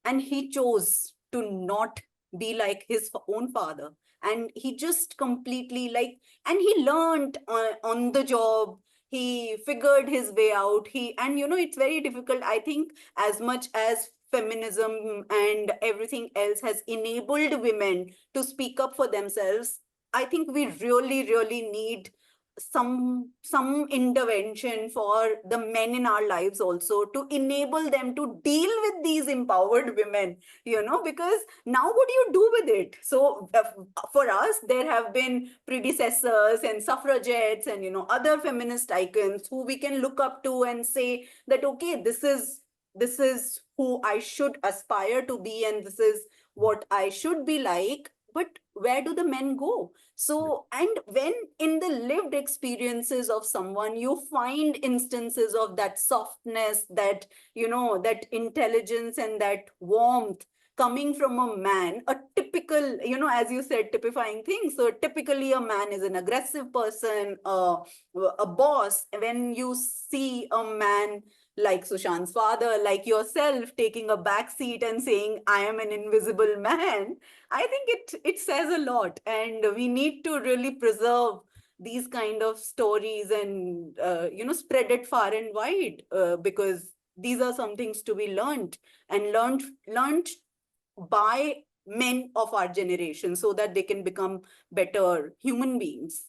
And he chose to not be like his own father. And he just completely and he learned on the job. He figured his way out. It's very difficult, I think, as much as feminism and everything else has enabled women to speak up for themselves. I think we really, really need some intervention for the men in our lives also, to enable them to deal with these empowered women, because now what do you do with it? So for us, there have been predecessors and suffragettes and other feminist icons who we can look up to and say that, okay, this is who I should aspire to be, and this is what I should be like. But where do the men go? So, and when in the lived experiences of someone, you find instances of that softness, that intelligence and that warmth coming from a man, a typical, as you said, typifying things. So typically a man is an aggressive person, a boss. When you see a man like Sushant's father, like yourself, taking a back seat and saying, I am an invisible man, I think it says a lot, and we need to really preserve these kind of stories and spread it far and wide, because these are some things to be learned, and learned by men of our generation, so that they can become better human beings.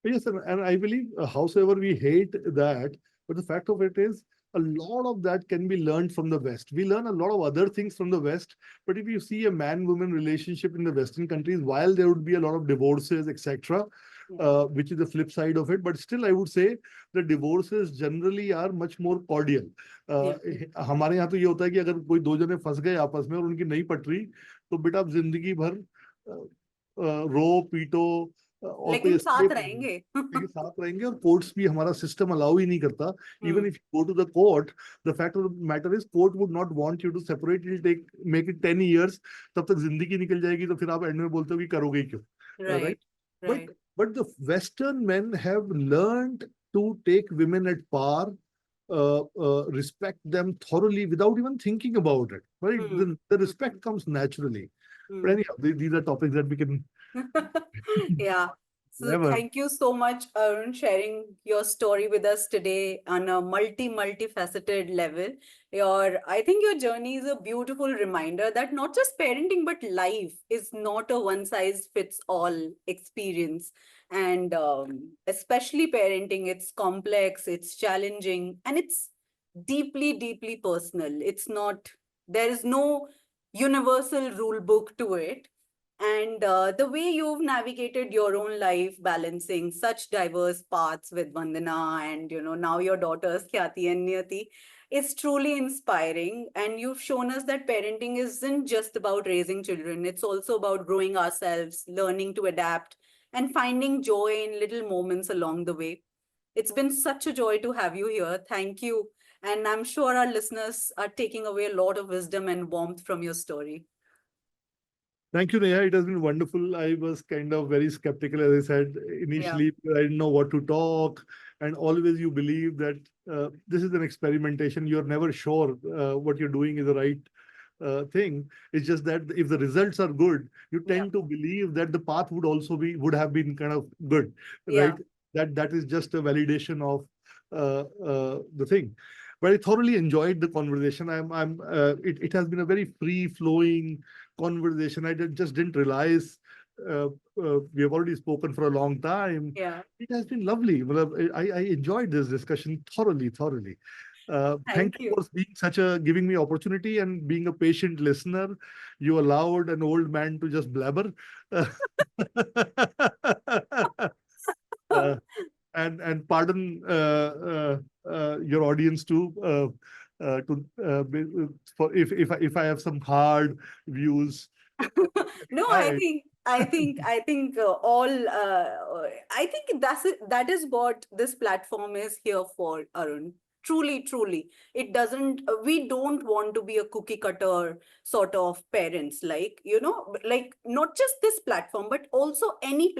Yes, and I believe, howsoever we hate that, but the fact of it is, a lot of that can be learned from the West. We learn a lot of other things from the West, but if you see a man-woman relationship in the Western countries, while there would be a lot of divorces, etc., which is the flip side of it, but still I would say the divorces generally are much more cordial. हमारे यहाँ तो ये होता है कि अगर कोई दो जने फंस गए आपस में और उनकी नहीं पट रही, तो बेटा आप जिंदगी भर रो पीटो और कोई लेकिन साथ escape नहीं रहेंगे. लेकिन साथ रहेंगे, और कोर्ट्स भी हमारा सिस्टम अलाउ ही नहीं करता. Even if you go to the court, the fact of the matter is court would not want you to separate. It take make it 10 years, तब तक जिंदगी निकल जाएगी, तो फिर आप एंड में बोलते हो कि करोगे क्यों, right? But the western men have learned to take women at par, respect them thoroughly without even thinking about it, right? The respect comes naturally. But anyhow, these are topics that we can Yeah. So never. thank you so much, Arun, sharing your story with us today on a multifaceted level. I think your journey is a beautiful reminder that not just parenting, but life is not a one size fits all experience. And especially parenting, it's complex, it's challenging, and it's deeply, deeply personal. There is no universal rule book to it. And the way you've navigated your own life, balancing such diverse paths with Vandana, and now your daughters Khyati and Niyati, is truly inspiring. And you've shown us that parenting isn't just about raising children; it's also about growing ourselves, learning to adapt, and finding joy in little moments along the way. It's been such a joy to have you here. Thank you. And I'm sure our listeners are taking away a lot of wisdom and warmth from your story. Thank you, Neha. It has been wonderful. I was kind of very skeptical, as I said Yeah. initially. I didn't know what to talk. and always you believe that this is an experimentation. You're never sure what you're doing is the right thing. It's just that if the results are good, you Yeah. tend to believe that the path would have been kind of good, Yeah. right? That is just a validation of the thing. But I thoroughly enjoyed the conversation. It has been a very free flowing conversation. Just didn't realize we have already spoken for a long time. Yeah. It has been lovely. Well, I enjoyed this discussion thoroughly. Thank Thank you you. for being giving me opportunity and being a patient listener. You allowed an old man to just blabber. Uh, and pardon your audience too, for if I have some hard views. No, I all I think that is what this platform is here for, Arun. Truly, it doesn't. We don't want to be a cookie cutter sort of parents, like, like not just this platform, but also any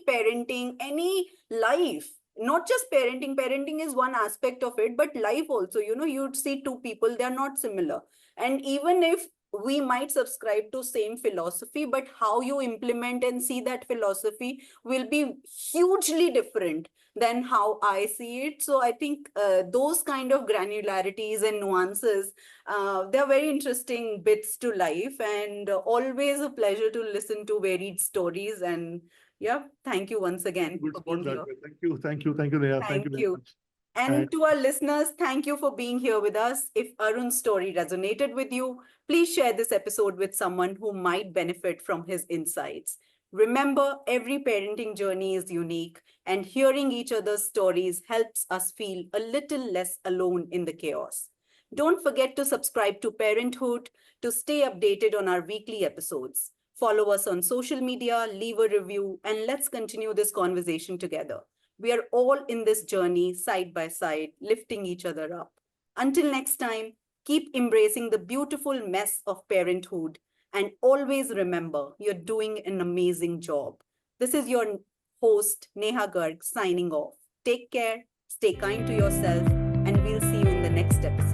parenting, any life. Not just parenting. Parenting is one aspect of it, but life also. You'd see two people; they are not similar, and even if we might subscribe to same philosophy, but how you implement and see that philosophy will be hugely different than how I see it. So I think those kind of granularities and nuances, they're very interesting bits to life, and always a pleasure to listen to varied stories. And yeah, thank you once again would for spot being that here. way. Thank you, Neha. Thank Thank you very you. much. And And to our listeners, thank you for being here with us. If Arun's story resonated with you, please share this episode with someone who might benefit from his insights. Remember, every parenting journey is unique, and hearing each other's stories helps us feel a little less alone in the chaos. Don't forget to subscribe to Parenthood to stay updated on our weekly episodes. Follow us on social media, leave a review, and let's continue this conversation together. We are all in this journey side by side, lifting each other up. Until next time, keep embracing the beautiful mess of parenthood and always remember you're doing an amazing job. This is your host, Neha Garg, signing off. Take care, stay kind to yourself, and we'll see you in the next episode.